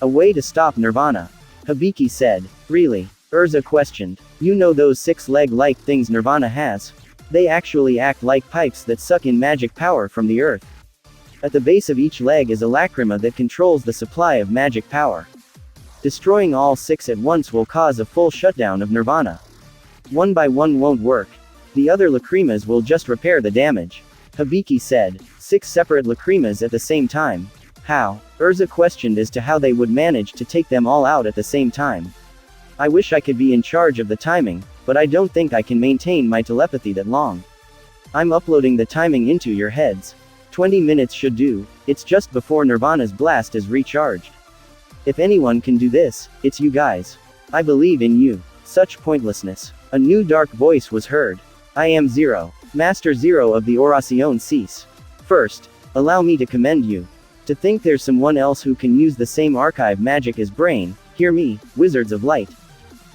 A way to stop Nirvana," Hibiki said. "Really?" Urza questioned. "You know those 6-leg-like things Nirvana has? They actually act like pipes that suck in magic power from the earth. At the base of each leg is a lacrima that controls the supply of magic power. Destroying all 6 at once will cause a full shutdown of Nirvana. One by one won't work. The other lacrimas will just repair the damage," Hibiki said. 6 separate lacrimas at the same time. How? Urza questioned as to how they would manage to take them all out at the same time. "I wish I could be in charge of the timing, but I don't think I can maintain my telepathy that long. I'm uploading the timing into your heads. 20 minutes should do. It's just before Nirvana's blast is recharged. If anyone can do this, it's you guys. I believe in you." Such pointlessness. A new dark voice was heard. "I am Zero, Master Zero of the Oración Cease. First, allow me to commend you. To think there's someone else who can use the same archive magic as Brain. Hear me, Wizards of Light.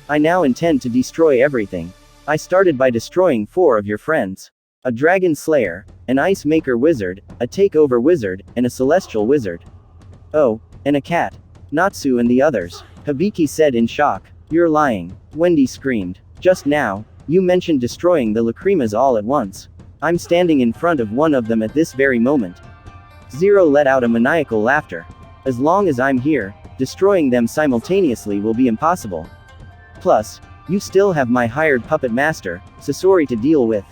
I now intend to destroy everything. I started by destroying 4 of your friends. A Dragon Slayer, an Ice Maker Wizard, a Takeover Wizard, and a Celestial Wizard. Oh, and a cat. Natsu and the others," Hibiki said in shock. "You're lying," Wendy screamed. "Just now, you mentioned destroying the lacrimas all at once. I'm standing in front of one of them at this very moment." Zero let out a maniacal laughter. "As long as I'm here, destroying them simultaneously will be impossible. Plus, you still have my hired puppet master, Sasori, to deal with."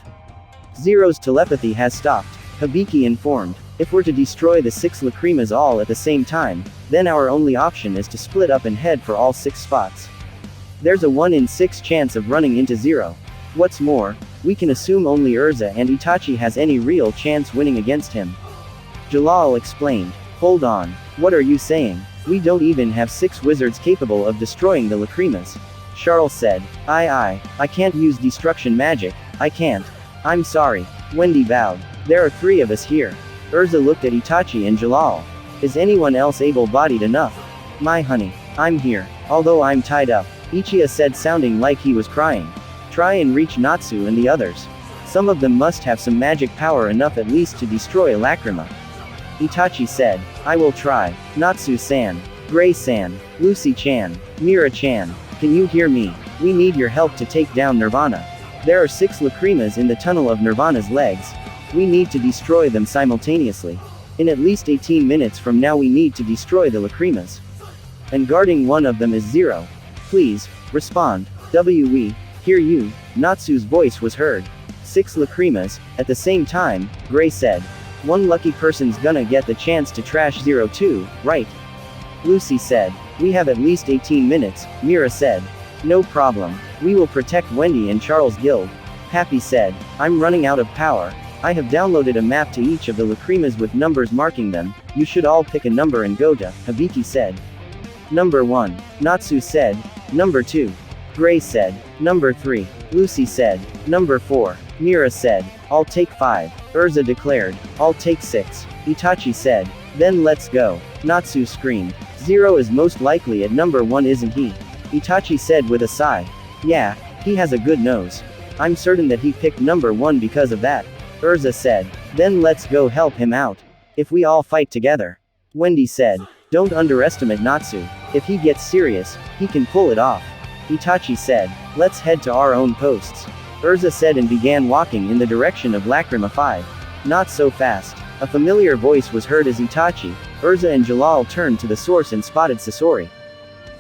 Zero's telepathy has stopped, Hibiki informed. "If we're to destroy the 6 lacrimas all at the same time, then our only option is to split up and head for all 6 spots. There's a 1 in 6 chance of running into Zero. What's more, we can assume only Urza and Itachi has any real chance winning against him." Jalal explained. "Hold on, what are you saying? We don't even have 6 wizards capable of destroying the lacrimas," Charles said. I can't use destruction magic, I can't. I'm sorry." Wendy bowed. "There are 3 of us here." Urza looked at Itachi and Jalal. "Is anyone else able-bodied enough?" "My honey, I'm here, although I'm tied up," Uchiha said, sounding like he was crying. "Try and reach Natsu and the others. Some of them must have some magic power enough at least to destroy a lacrima." Itachi said. "I will try. Natsu-san, Gray-san, Lucy-chan, Mira-chan, can you hear me? We need your help to take down Nirvana. There are 6 lacrimas in the tunnel of Nirvana's legs. We need to destroy them simultaneously. In at least 18 minutes from now we need to destroy the lacrimas. And guarding one of them is Zero. Please, respond. We hear you." Natsu's voice was heard. 6 lacrimas, at the same time, Gray said. "One lucky person's gonna get the chance to trash Zero too, right?" Lucy said. "We have at least 18 minutes, Mira said. "No problem. We will protect Wendy and Charles Guild." Happy said. "I'm running out of power. I have downloaded a map to each of the lacrimas with numbers marking them. You should all pick a number and go to," Hibiki said. "Number 1. Natsu said. "Number 2. Gray said. "Number 3. Lucy said. "Number 4. Mira said. "I'll take 5. Urza declared. "I'll take 6. Itachi said. "Then let's go." Natsu screamed. "Zero is most likely at number 1, isn't he?" Itachi said with a sigh. "Yeah, he has a good nose. I'm certain that he picked number 1 because of that." Urza said. "Then let's go help him out. If we all fight together." Wendy said. "Don't underestimate Natsu. If he gets serious, he can pull it off." Itachi said. Let's head to our own posts. Urza said and began walking in the direction of Lacrima 5. Not so fast. A familiar voice was heard as Itachi, Urza and Jalal turned to the source and spotted Sasori.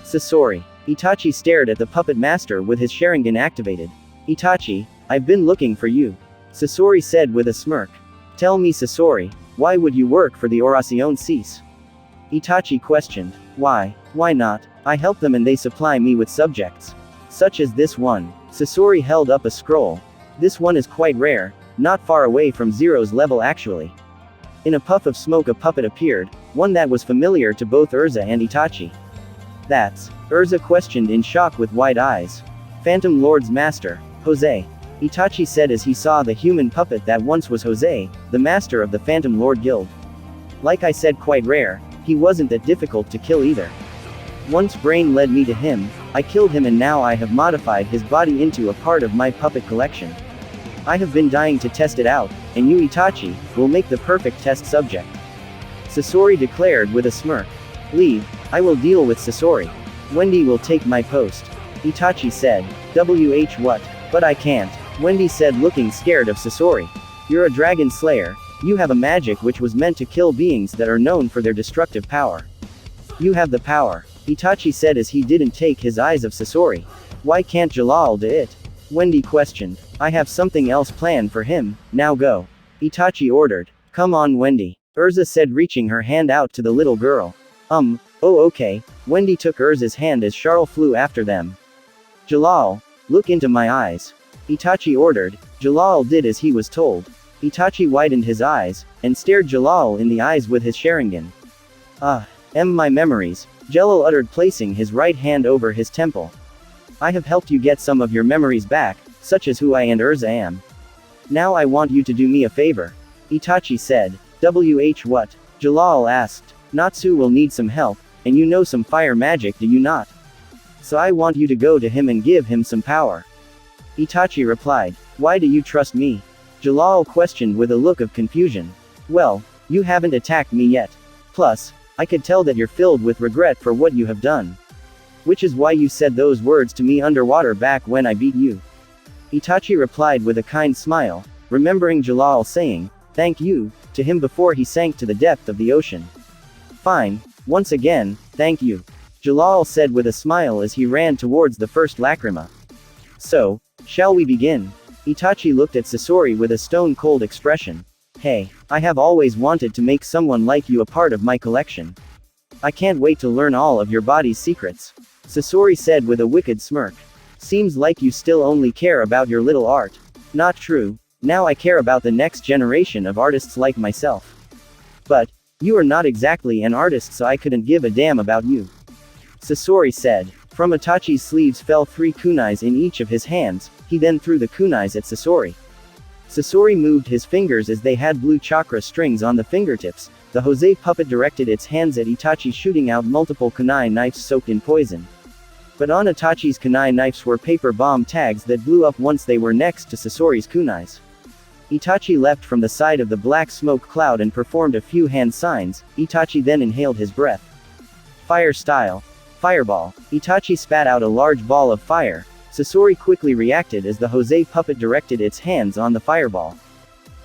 Sasori. Itachi stared at the puppet master with his Sharingan activated. Itachi, I've been looking for you. Sasori said with a smirk. Tell me Sasori, why would you work for the Oración Cease? Itachi questioned. Why not? I help them and they supply me with subjects. Such as this one. Sasori held up a scroll. This one is quite rare, not far away from Zero's level actually. In a puff of smoke a puppet appeared, one that was familiar to both Urza and Itachi. That's, Urza questioned in shock with wide eyes. Phantom Lord's master, Jose. Itachi said as he saw the human puppet that once was Jose, the master of the Phantom Lord Guild. Like I said, quite rare, he wasn't that difficult to kill either. Once brain led me to him, I killed him and now I have modified his body into a part of my puppet collection. I have been dying to test it out, and you Itachi, will make the perfect test subject. Sasori declared with a smirk. Leave, I will deal with Sasori. Wendy will take my post. Itachi said. What? But I can't. Wendy said looking scared of Sasori. You're a dragon slayer, you have a magic which was meant to kill beings that are known for their destructive power. You have the power. Itachi said as he didn't take his eyes of Sasori. Why can't Jalal do it? Wendy questioned. I have something else planned for him, now go. Itachi ordered. Come on Wendy. Urza said reaching her hand out to the little girl. Oh okay. Wendy took Urza's hand as Charles flew after them. Jalal, look into my eyes. Itachi ordered. Jalal did as he was told. Itachi widened his eyes, and stared Jalal in the eyes with his Sharingan. My memories, Jalal uttered placing his right hand over his temple. I have helped you get some of your memories back, such as who I and Urza am. Now I want you to do me a favor. Itachi said. What? Jalal asked. Natsu will need some help, and you know some fire magic, do you not? So I want you to go to him and give him some power. Itachi replied. Why do you trust me? Jalal questioned with a look of confusion. Well, you haven't attacked me yet. Plus, I could tell that you're filled with regret for what you have done. Which is why you said those words to me underwater back when I beat you. Itachi replied with a kind smile, remembering Jalal saying, thank you, to him before he sank to the depth of the ocean. Fine, once again, thank you. Jalal said with a smile as he ran towards the first lacrima. So, shall we begin? Itachi looked at Sasori with a stone-cold expression. Hey, I have always wanted to make someone like you a part of my collection. I can't wait to learn all of your body's secrets. Sasori said with a wicked smirk. Seems like you still only care about your little art. Not true, now I care about the next generation of artists like myself. But, you are not exactly an artist so I couldn't give a damn about you. Sasori said. From Itachi's sleeves fell 3 kunais in each of his hands, he then threw the kunais at Sasori. Sasori moved his fingers as they had blue chakra strings on the fingertips. The Jose puppet directed its hands at Itachi shooting out multiple kunai knives soaked in poison. But on Itachi's kunai knives were paper bomb tags that blew up once they were next to Sasori's kunais. Itachi leapt from the side of the black smoke cloud and performed a few hand signs. Itachi then inhaled his breath. Fire style. Fireball. Itachi spat out a large ball of fire. Sasori quickly reacted as the Jose puppet directed its hands on the fireball.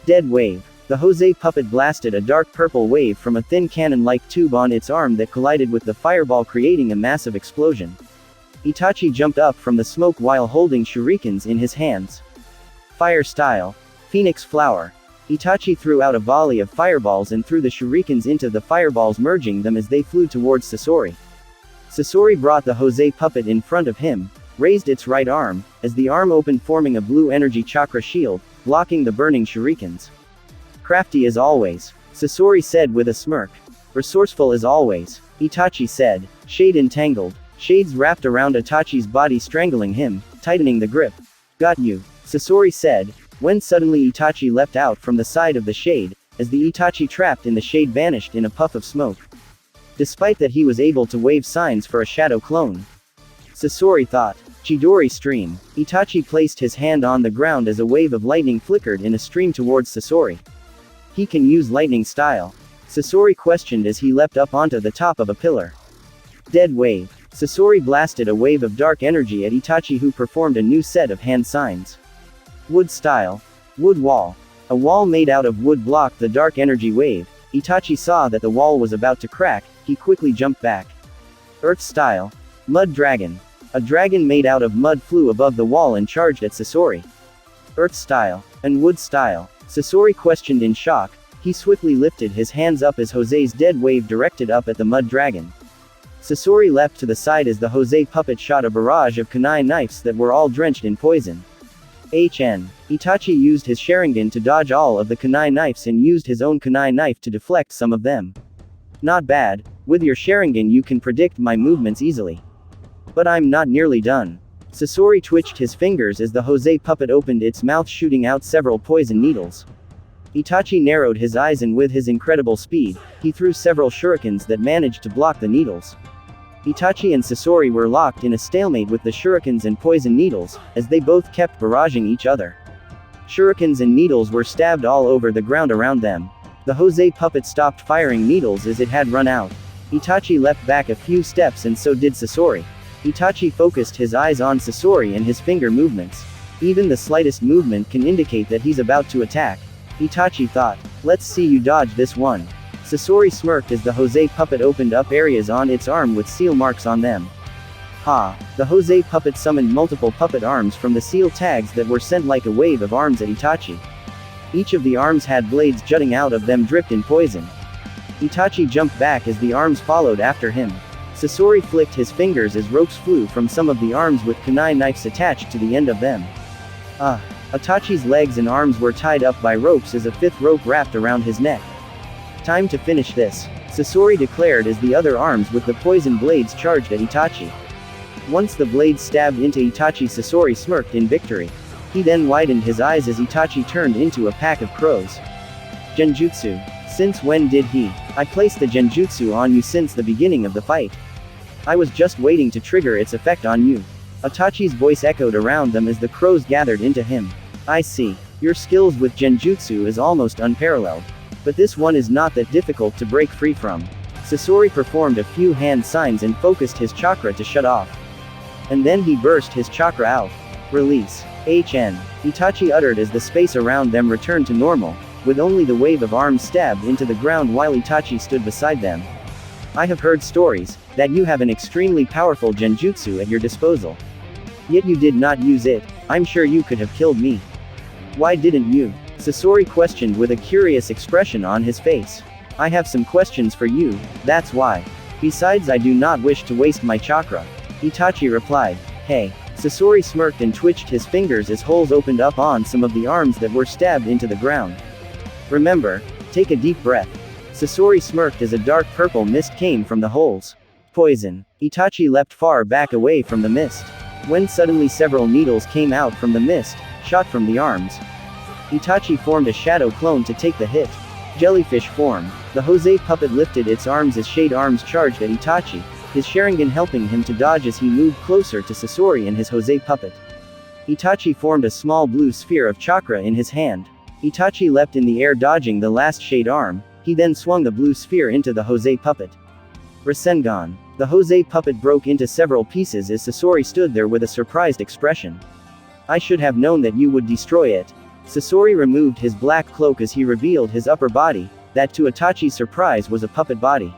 Dead wave. The Jose puppet blasted a dark purple wave from a thin cannon-like tube on its arm that collided with the fireball creating a massive explosion. Itachi jumped up from the smoke while holding shurikens in his hands. Fire style. Phoenix flower. Itachi threw out a volley of fireballs and threw the shurikens into the fireballs merging them as they flew towards Sasori. Sasori brought the Jose puppet in front of him, raised its right arm, as the arm opened forming a blue energy chakra shield, blocking the burning shurikens. Crafty as always. Sasori said with a smirk. Resourceful as always. Itachi said. Shade entangled. Shades wrapped around Itachi's body strangling him, tightening the grip. Got you. Sasori said, when suddenly Itachi leapt out from the side of the shade, as the Itachi trapped in the shade vanished in a puff of smoke. Despite that he was able to wave signs for a shadow clone. Sasori thought. Chidori stream. Itachi placed his hand on the ground as a wave of lightning flickered in a stream towards Sasori. He can use lightning style. Sasori questioned as he leapt up onto the top of a pillar. Dead wave. Sasori blasted a wave of dark energy at Itachi, who performed a new set of hand signs. Wood style. Wood wall. A wall made out of wood blocked the dark energy wave. Itachi saw that the wall was about to crack, he quickly jumped back. Earth style. Mud dragon. A dragon made out of mud flew above the wall and charged at Sasori. Earth style. And wood style. Sasori questioned in shock. He swiftly lifted his hands up as Jose's dead wave directed up at the mud dragon. Sasori leapt to the side as the Jose puppet shot a barrage of kunai knives that were all drenched in poison. Itachi used his Sharingan to dodge all of the kunai knives and used his own kunai knife to deflect some of them. Not bad, with your Sharingan you can predict my movements easily. But I'm not nearly done. Sasori twitched his fingers as the Jose puppet opened its mouth, shooting out several poison needles. Itachi narrowed his eyes and with his incredible speed, he threw several shurikens that managed to block the needles. Itachi and Sasori were locked in a stalemate with the shurikens and poison needles, as they both kept barraging each other. Shurikens and needles were stabbed all over the ground around them. The Jose puppet stopped firing needles as it had run out. Itachi leapt back a few steps and so did Sasori. Itachi focused his eyes on Sasori and his finger movements. Even the slightest movement can indicate that he's about to attack. Itachi thought, let's see you dodge this one. Sasori smirked as the Jose puppet opened up areas on its arm with seal marks on them. Ha! The Jose puppet summoned multiple puppet arms from the seal tags that were sent like a wave of arms at Itachi. Each of the arms had blades jutting out of them dripped in poison. Itachi jumped back as the arms followed after him. Sasori flicked his fingers as ropes flew from some of the arms with kunai knives attached to the end of them. Itachi's legs and arms were tied up by ropes as a fifth rope wrapped around his neck. Time to finish this, Sasori declared as the other arms with the poison blades charged at Itachi. Once the blades stabbed into Itachi, Sasori smirked in victory. He then widened his eyes as Itachi turned into a pack of crows. Genjutsu. Since when did he? I placed the genjutsu on you since the beginning of the fight. I was just waiting to trigger its effect on you. Itachi's voice echoed around them as the crows gathered into him. I see. Your skills with genjutsu is almost unparalleled. But this one is not that difficult to break free from. Sasori performed a few hand signs and focused his chakra to shut off. And then he burst his chakra out. Release. Itachi uttered as the space around them returned to normal, with only the wave of arms stabbed into the ground while Itachi stood beside them. I have heard stories that you have an extremely powerful genjutsu at your disposal. Yet you did not use it. I'm sure you could have killed me. Why didn't you? Sasori questioned with a curious expression on his face. I have some questions for you, that's why. Besides, I do not wish to waste my chakra. Itachi replied. Hey. Sasori smirked and twitched his fingers as holes opened up on some of the arms that were stabbed into the ground. Remember, take a deep breath. Sasori smirked as a dark purple mist came from the holes. Poison. Itachi leapt far back away from the mist. When suddenly several needles came out from the mist, shot from the arms. Itachi formed a shadow clone to take the hit. Jellyfish form. The Jose puppet lifted its arms as shade arms charged at Itachi, his Sharingan helping him to dodge as he moved closer to Sasori and his Jose puppet. Itachi formed a small blue sphere of chakra in his hand. Itachi leapt in the air dodging the last shade arm, he then swung the blue sphere into the Jose puppet. Rasengan. The Jose puppet broke into several pieces as Sasori stood there with a surprised expression. I should have known that you would destroy it. Sasori removed his black cloak as he revealed his upper body, that to Itachi's surprise was a puppet body.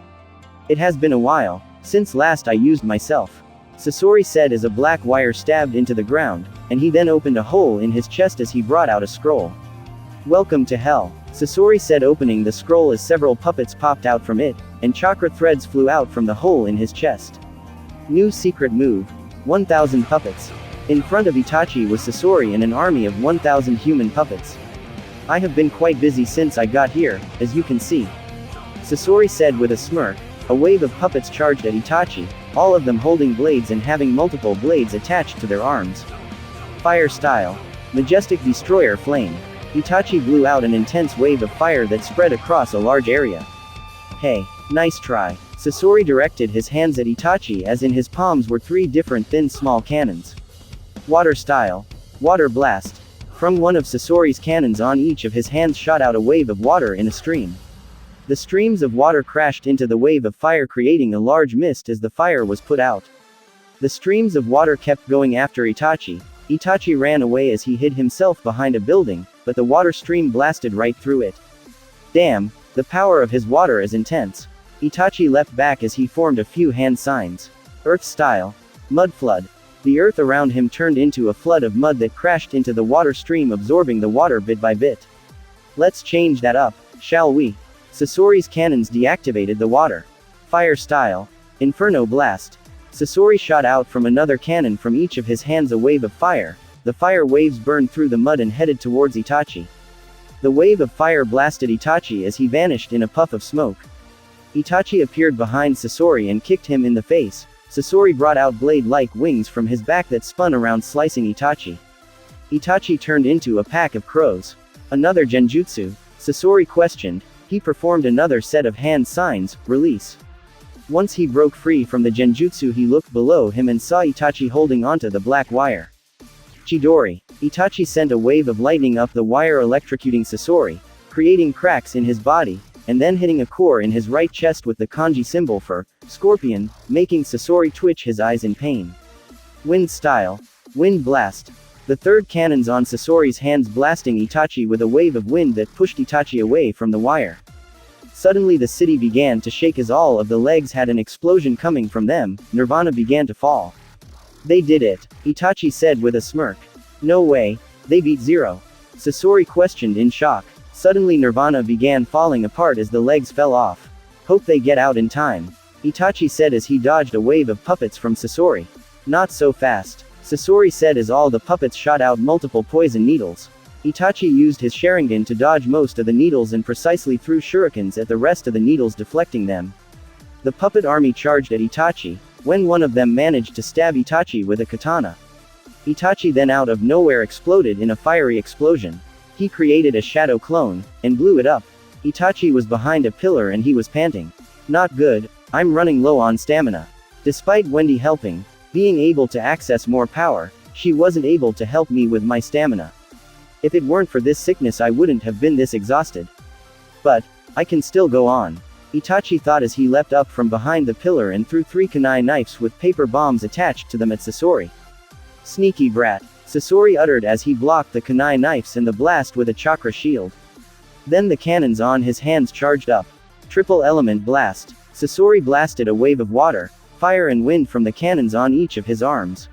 It has been a while since last I used myself, Sasori said as a black wire stabbed into the ground, and he then opened a hole in his chest as he brought out a scroll. Welcome to hell, Sasori said, opening the scroll as several puppets popped out from it, and chakra threads flew out from the hole in his chest. New secret move. 1,000 puppets. In front of Itachi was Sasori and an army of 1,000 human puppets. I have been quite busy since I got here, as you can see, Sasori said with a smirk. A wave of puppets charged at Itachi, all of them holding blades and having multiple blades attached to their arms. Fire style. Majestic Destroyer Flame. Itachi blew out an intense wave of fire that spread across a large area. Hey, nice try. Sasori directed his hands at Itachi as in his palms were 3 different thin small cannons. Water style. Water blast. From one of Sasori's cannons on each of his hands shot out a wave of water in a stream. The streams of water crashed into the wave of fire, creating a large mist as the fire was put out. The streams of water kept going after Itachi. Itachi ran away as he hid himself behind a building, but the water stream blasted right through it. Damn, the power of his water is intense. Itachi leapt back as he formed a few hand signs. Earth style. Mud flood. The earth around him turned into a flood of mud that crashed into the water stream, absorbing the water bit by bit. Let's change that up, shall we? Sasori's cannons deactivated the water. Fire style. Inferno blast. Sasori shot out from another cannon from each of his hands a wave of fire. The fire waves burned through the mud and headed towards Itachi. The wave of fire blasted Itachi as he vanished in a puff of smoke. Itachi appeared behind Sasori and kicked him in the face. Sasori brought out blade-like wings from his back that spun around, slicing Itachi. Itachi turned into a pack of crows. Another genjutsu? Sasori questioned. He performed another set of hand signs, release. Once he broke free from the genjutsu, he looked below him and saw Itachi holding onto the black wire. Chidori. Itachi sent a wave of lightning up the wire, electrocuting Sasori, creating cracks in his body, and then hitting a core in his right chest with the kanji symbol for scorpion, making Sasori twitch his eyes in pain. Wind style. Wind blast. The third cannons on Sasori's hands, blasting Itachi with a wave of wind that pushed Itachi away from the wire. Suddenly the city began to shake as all of the legs had an explosion coming from them. Nirvana began to fall. They did it, Itachi said with a smirk. No way, they beat Zero. Sasori questioned in shock. Suddenly Nirvana began falling apart as the legs fell off. Hope they get out in time, Itachi said as he dodged a wave of puppets from Sasori. Not so fast, Sasori said as all the puppets shot out multiple poison needles. Itachi used his Sharingan to dodge most of the needles and precisely threw shurikens at the rest of the needles, deflecting them. The puppet army charged at Itachi, when one of them managed to stab Itachi with a katana. Itachi then out of nowhere exploded in a fiery explosion. He created a shadow clone, and blew it up. Itachi was behind a pillar and he was panting. Not good, I'm running low on stamina. Despite Wendy helping, being able to access more power, she wasn't able to help me with my stamina. If it weren't for this sickness I wouldn't have been this exhausted. But, I can still go on, Itachi thought as he leapt up from behind the pillar and threw 3 kunai knives with paper bombs attached to them at Sasori. Sneaky brat, Sasori uttered as he blocked the kunai knives and the blast with a chakra shield. Then the cannons on his hands charged up. Triple element blast. Sasori blasted a wave of water, fire and wind from the cannons on each of his arms.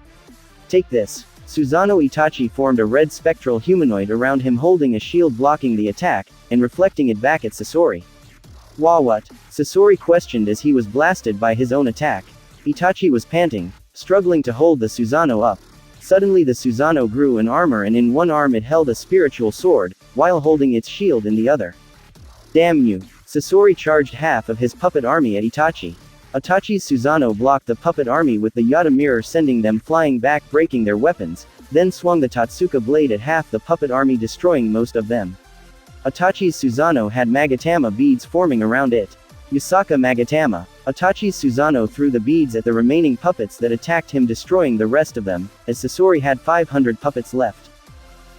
Take this. Susanoo. Itachi formed a red spectral humanoid around him, holding a shield blocking the attack, and reflecting it back at Sasori. Wah, what? Sasori questioned as he was blasted by his own attack. Itachi was panting, struggling to hold the Susanoo up. Suddenly the Susanoo grew in armor and in one arm it held a spiritual sword, while holding its shield in the other. Damn you! Sasori charged half of his puppet army at Itachi. Itachi's Susanoo blocked the puppet army with the Yata mirror, sending them flying back, breaking their weapons, then swung the Tatsuka blade at half the puppet army, destroying most of them. Itachi's Susanoo had Magatama beads forming around it. Yusaka Magatama. Itachi's Susanoo threw the beads at the remaining puppets that attacked him, destroying the rest of them, as Sasori had 500 puppets left.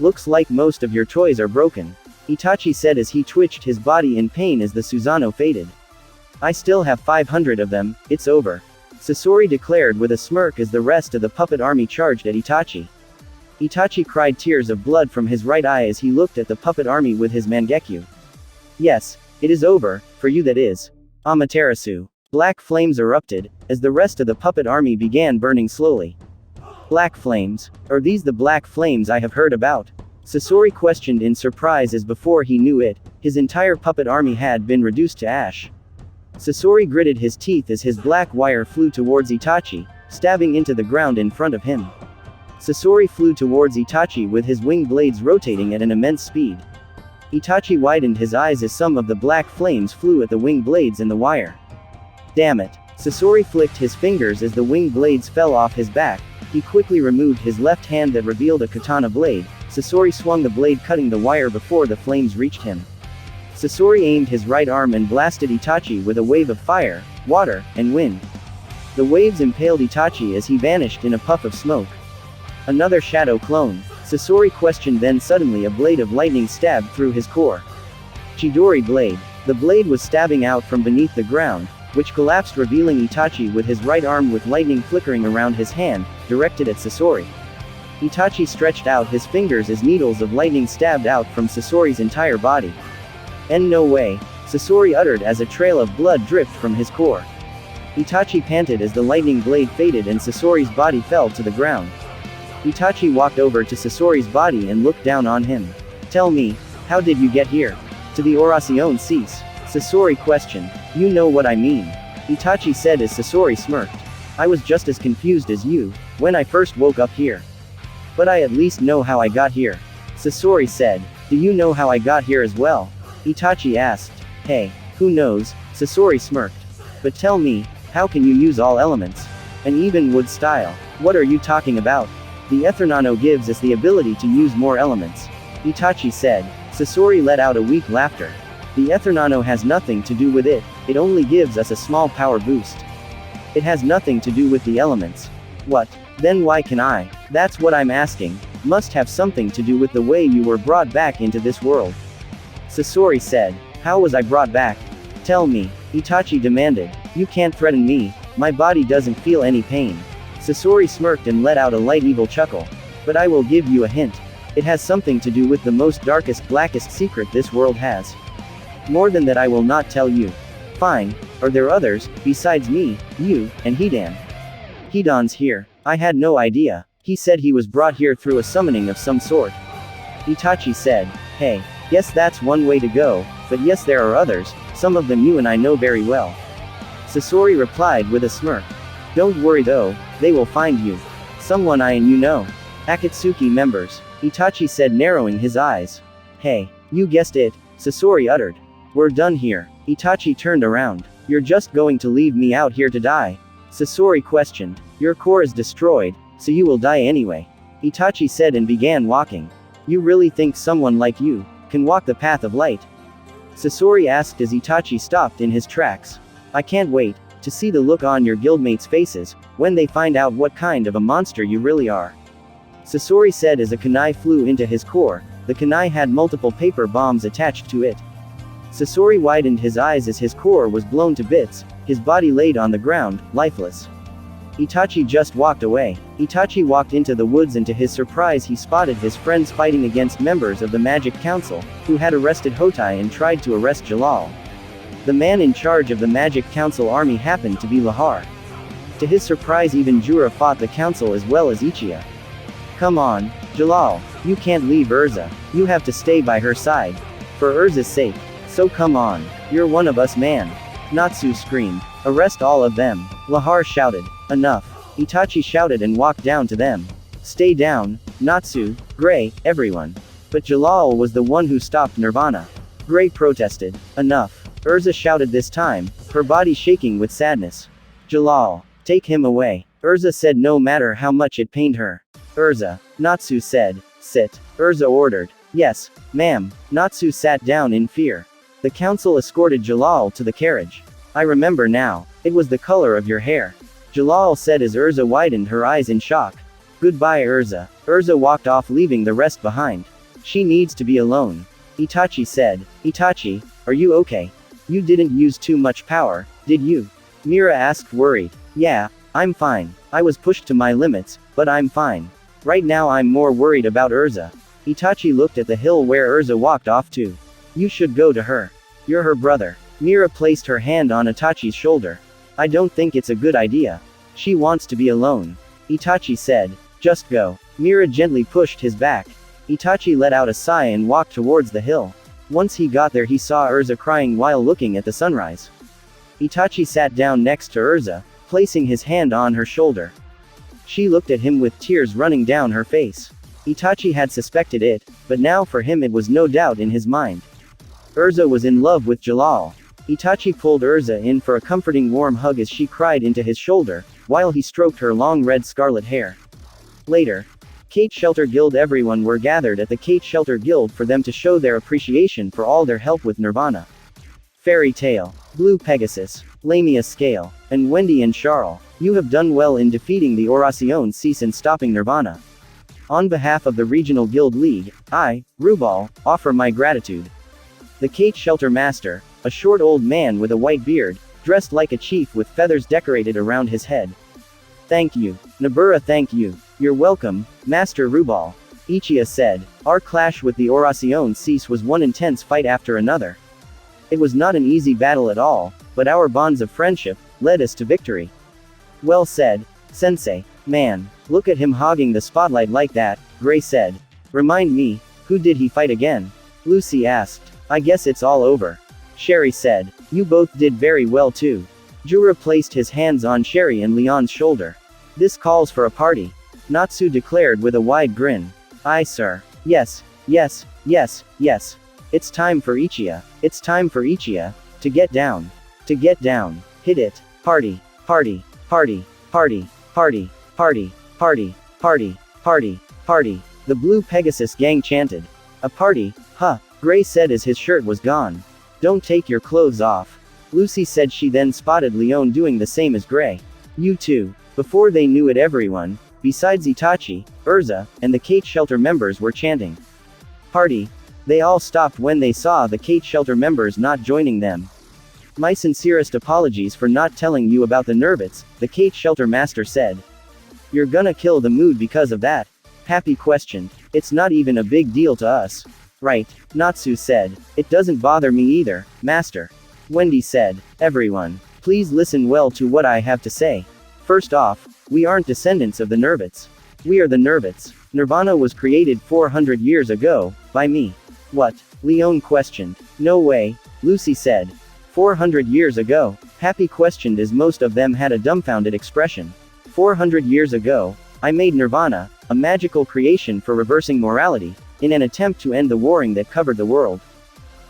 Looks like most of your toys are broken, Itachi said as he twitched his body in pain as the Susanoo faded. I still have 500 of them, it's over, Sasori declared with a smirk as the rest of the puppet army charged at Itachi. Itachi cried tears of blood from his right eye as he looked at the puppet army with his Mangekyo. Yes, it is over, for you that is. Amaterasu. Black flames erupted, as the rest of the puppet army began burning slowly. Black flames? Are these the black flames I have heard about? Sasori questioned in surprise as before he knew it, his entire puppet army had been reduced to ash. Sasori gritted his teeth as his black wire flew towards Itachi, stabbing into the ground in front of him. Sasori flew towards Itachi with his wing blades rotating at an immense speed. Itachi widened his eyes as some of the black flames flew at the wing blades and the wire. Damn it! Sasori flicked his fingers as the wing blades fell off his back. He quickly removed his left hand that revealed a katana blade. Sasori swung the blade, cutting the wire before the flames reached him. Sasori aimed his right arm and blasted Itachi with a wave of fire, water, and wind. The waves impaled Itachi as he vanished in a puff of smoke. Another shadow clone, Sasori questioned. Then suddenly a blade of lightning stabbed through his core. Chidori blade. The blade was stabbing out from beneath the ground, which collapsed, revealing Itachi with his right arm with lightning flickering around his hand, directed at Sasori. Itachi stretched out his fingers as needles of lightning stabbed out from Sasori's entire body. "And no way," Sasori uttered as a trail of blood dripped from his core. Itachi panted as the lightning blade faded and Sasori's body fell to the ground. Itachi walked over to Sasori's body and looked down on him. "Tell me, how did you get here? To the Oración cease?" Sasori questioned. "You know what I mean," Itachi said as Sasori smirked. "I was just as confused as you, when I first woke up here. But I at least know how I got here," Sasori said. "Do you know how I got here as well?" Itachi asked. "Hey, who knows," Sasori smirked. "But tell me, how can you use all elements? And even wood style? What are you talking about?" "The Ethernano gives us the ability to use more elements," Itachi said. Sasori let out a weak laughter. "The Ethernano has nothing to do with it, it only gives us a small power boost. It has nothing to do with the elements." "What? Then why can I?" "That's what I'm asking. Must have something to do with the way you were brought back into this world," Sasori said. "How was I brought back? Tell me," Itachi demanded. "You can't threaten me, my body doesn't feel any pain." Sasori smirked and let out a light evil chuckle. "But I will give you a hint. It has something to do with the most darkest, blackest secret this world has. More than that I will not tell you." "Fine. Are there others, besides me, you, and Hidan?" "Hidan's here. I had no idea. He said he was brought here through a summoning of some sort," Itachi said. "Hey, yes, that's one way to go, but yes, there are others, some of them you and I know very well," Sasori replied with a smirk. "Don't worry though, they will find you. Someone I and you know. Akatsuki members," Itachi said, narrowing his eyes. "Hey, you guessed it," Sasori uttered. "We're done here." Itachi turned around. "You're just going to leave me out here to die?" Sasori questioned. "Your core is destroyed, so you will die anyway," Itachi said and began walking. "You really think someone like you can walk the path of light?" Sasori asked as Itachi stopped in his tracks. "I can't wait to see the look on your guildmates' faces when they find out what kind of a monster you really are," Sasori said as a kunai flew into his core. The kunai had multiple paper bombs attached to it. Sasori widened his eyes as his core was blown to bits, his body laid on the ground, lifeless. Itachi just walked away. Itachi walked into the woods and to his surprise he spotted his friends fighting against members of the Magic Council, who had arrested Hotai and tried to arrest Jalal. The man in charge of the Magic Council army happened to be Lahar. To his surprise even Jura fought the council as well as Uchiha. "Come on, Jalal, you can't leave Urza. You have to stay by her side. For Urza's sake. So come on. You're one of us, man," Natsu screamed. "Arrest all of them," Lahar shouted. "Enough," Itachi shouted and walked down to them. "Stay down, Natsu, Gray, everyone." But Jalal was the one who stopped Nirvana. Gray protested. "Enough," Urza shouted this time, her body shaking with sadness. "Jalal, take him away," Urza said, no matter how much it pained her. "Urza," Natsu said. "Sit," Urza ordered. "Yes, ma'am." Natsu sat down in fear. The council escorted Jalal to the carriage. "I remember now. It was the color of your hair," Jalal said as Urza widened her eyes in shock. "Goodbye, Urza." Urza walked off, leaving the rest behind. "She needs to be alone," Itachi said. "Itachi, are you okay? You didn't use too much power, did you?" Mira asked, worried. "Yeah, I'm fine. I was pushed to my limits, but I'm fine. Right now I'm more worried about Urza." Itachi looked at the hill where Urza walked off to. "You should go to her. You're her brother." Mira placed her hand on Itachi's shoulder. "I don't think it's a good idea. She wants to be alone," Itachi said. "Just go." Mira gently pushed his back. Itachi let out a sigh and walked towards the hill. Once he got there he saw Urza crying while looking at the sunrise. Itachi sat down next to Urza, placing his hand on her shoulder. She looked at him with tears running down her face. Itachi had suspected it, but now for him it was no doubt in his mind. Urza was in love with Jalal. Itachi pulled Urza in for a comforting warm hug as she cried into his shoulder, while he stroked her long red scarlet hair. Later, Kate Shelter Guild. Everyone were gathered at the Kate Shelter Guild for them to show their appreciation for all their help with Nirvana. Fairy Tail, Blue Pegasus, Lamia Scale, and Wendy and Charles, you have done well in defeating the Oración cease and stopping Nirvana. On behalf of the Regional Guild League, I, Rubal, offer my gratitude. The Kate Shelter Master, a short old man with a white beard, dressed like a chief with feathers decorated around his head. Thank you, Nabura, thank you. You're welcome, Master Rubal. Uchiha said. Our clash with the Oración Cease was one intense fight after another. It was not an easy battle at all, but our bonds of friendship led us to victory. Well said, Sensei. Man, look at him hogging the spotlight like that, Gray said. Remind me, who did he fight again? Lucy asked. I guess it's all over. Sherry said. You both did very well too. Jura placed his hands on Sherry and Leon's shoulder. This calls for a party, Natsu declared with a wide grin. Aye sir. Yes, yes, yes, yes. It's time for Uchiha. It's time for Uchiha to get down. To get down. Hit it. Party, party, party, party, party, party, party, party, party, party. The Blue Pegasus gang chanted. A party, huh, Gray said as his shirt was gone. Don't take your clothes off. Lucy said. She then spotted Leon doing the same as Gray. You too. Before they knew it, everyone, besides Itachi, Urza, and the Kate Shelter members were chanting. Party. They all stopped when they saw the Kate Shelter members not joining them. My sincerest apologies for not telling you about the Nervits, the Kate Shelter master said. You're gonna kill the mood because of that? Happy questioned. It's not even a big deal to us. Right, Natsu said. It doesn't bother me either, master. Wendy said. Everyone, please listen well to what I have to say. First off, we aren't descendants of the Nervits. We are the Nervits. Nirvana was created 400 years ago, by me. What? Leon questioned. No way, Lucy said. 400 years ago? Happy questioned as most of them had a dumbfounded expression. 400 years ago, I made Nirvana, a magical creation for reversing morality, in an attempt to end the warring that covered the world.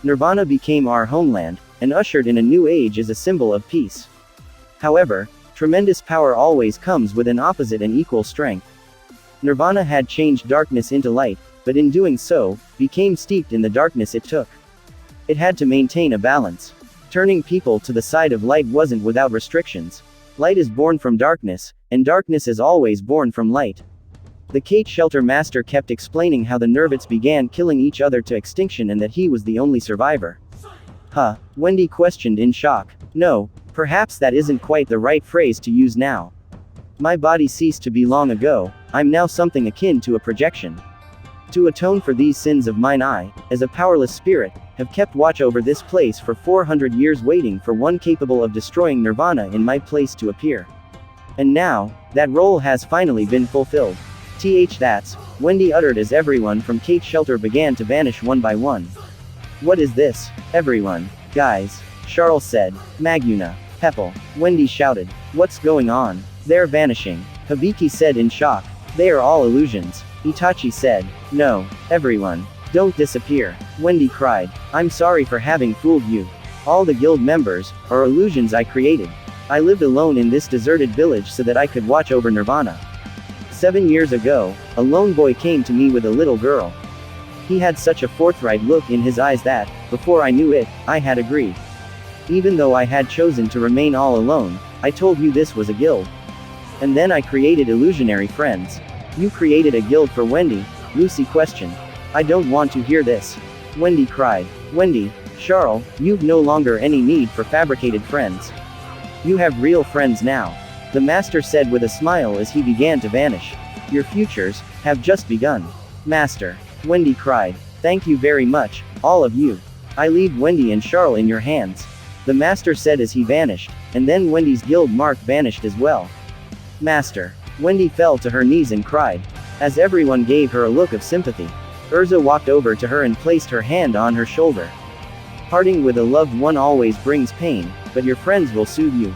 Nirvana became our homeland, and ushered in a new age as a symbol of peace. However, tremendous power always comes with an opposite and equal strength. Nirvana had changed darkness into light, but in doing so, became steeped in the darkness it took. It had to maintain a balance. Turning people to the side of light wasn't without restrictions. Light is born from darkness, and darkness is always born from light. The Kate Shelter master kept explaining how the Nervits began killing each other to extinction and that he was the only survivor. Huh? Wendy questioned in shock. No, perhaps that isn't quite the right phrase to use now. My body ceased to be long ago, I'm now something akin to a projection. To atone for these sins of mine, I, as a powerless spirit, have kept watch over this place for 400 years, waiting for one capable of destroying Nirvana in my place to appear. And now, that role has finally been fulfilled. That's, Wendy uttered as everyone from Kate Shelter began to vanish one by one. What is this, everyone? Guys, Charles said. Maguna, Pepple, Wendy shouted. What's going on? They're vanishing, Hibiki said in shock. They are all illusions, Itachi said. No, everyone, don't disappear, Wendy cried. I'm sorry for having fooled you. All the guild members are illusions I created. I lived alone in this deserted village so that I could watch over Nirvana. 7 years ago, a lone boy came to me with a little girl. He had such a forthright look in his eyes that, before I knew it, I had agreed. Even though I had chosen to remain all alone, I told you this was a guild. And then I created illusionary friends. You created a guild for Wendy, Lucy questioned. I don't want to hear this. Wendy cried. Wendy, Charles, you've no longer any need for fabricated friends. You have real friends now. The master said with a smile as he began to vanish. Your futures have just begun. Master, Wendy cried. Thank you very much, all of you. I leave Wendy and Charles in your hands. The master said as he vanished, and then Wendy's guild mark vanished as well. Master. Wendy fell to her knees and cried. As everyone gave her a look of sympathy, Urza walked over to her and placed her hand on her shoulder. Parting with a loved one always brings pain, but your friends will soothe you.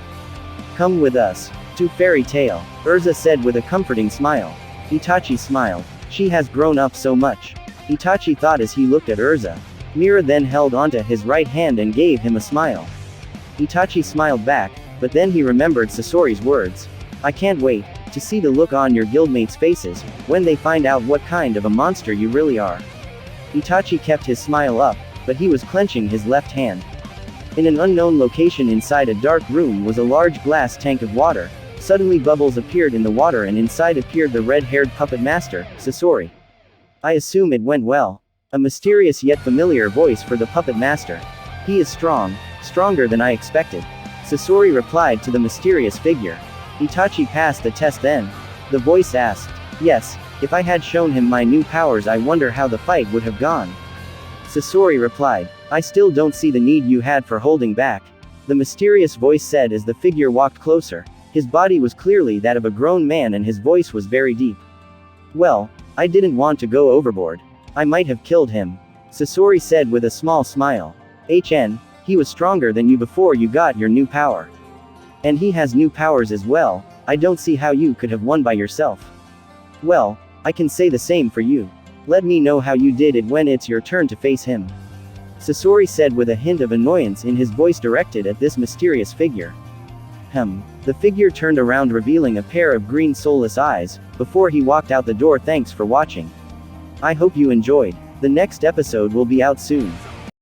Come with us to Fairy Tale, Urza said with a comforting smile. Itachi smiled. She has grown up so much, Itachi thought as he looked at Urza. Mira then held onto his right hand and gave him a smile. Itachi smiled back, but then he remembered Sasori's words. I can't wait to see the look on your guildmates' faces when they find out what kind of a monster you really are. Itachi kept his smile up, but he was clenching his left hand. In an unknown location inside a dark room was a large glass tank of water. Suddenly bubbles appeared in the water and inside appeared the red-haired puppet master, Sasori. I assume it went well. A mysterious yet familiar voice for the puppet master. He is strong, stronger than I expected. Sasori replied to the mysterious figure. Itachi passed the test then. The voice asked. Yes, if I had shown him my new powers I wonder how the fight would have gone. Sasori replied. I still don't see the need you had for holding back. The mysterious voice said as the figure walked closer. His body was clearly that of a grown man and his voice was very deep. Well, I didn't want to go overboard. I might have killed him. Sasori said with a small smile. He was stronger than you before you got your new power. And he has new powers as well, I don't see how you could have won by yourself. Well, I can say the same for you. Let me know how you did it when it's your turn to face him. Sasori said with a hint of annoyance in his voice directed at this mysterious figure. The figure turned around revealing a pair of green soulless eyes, before he walked out the door. Thanks for watching. I hope you enjoyed. The next episode will be out soon.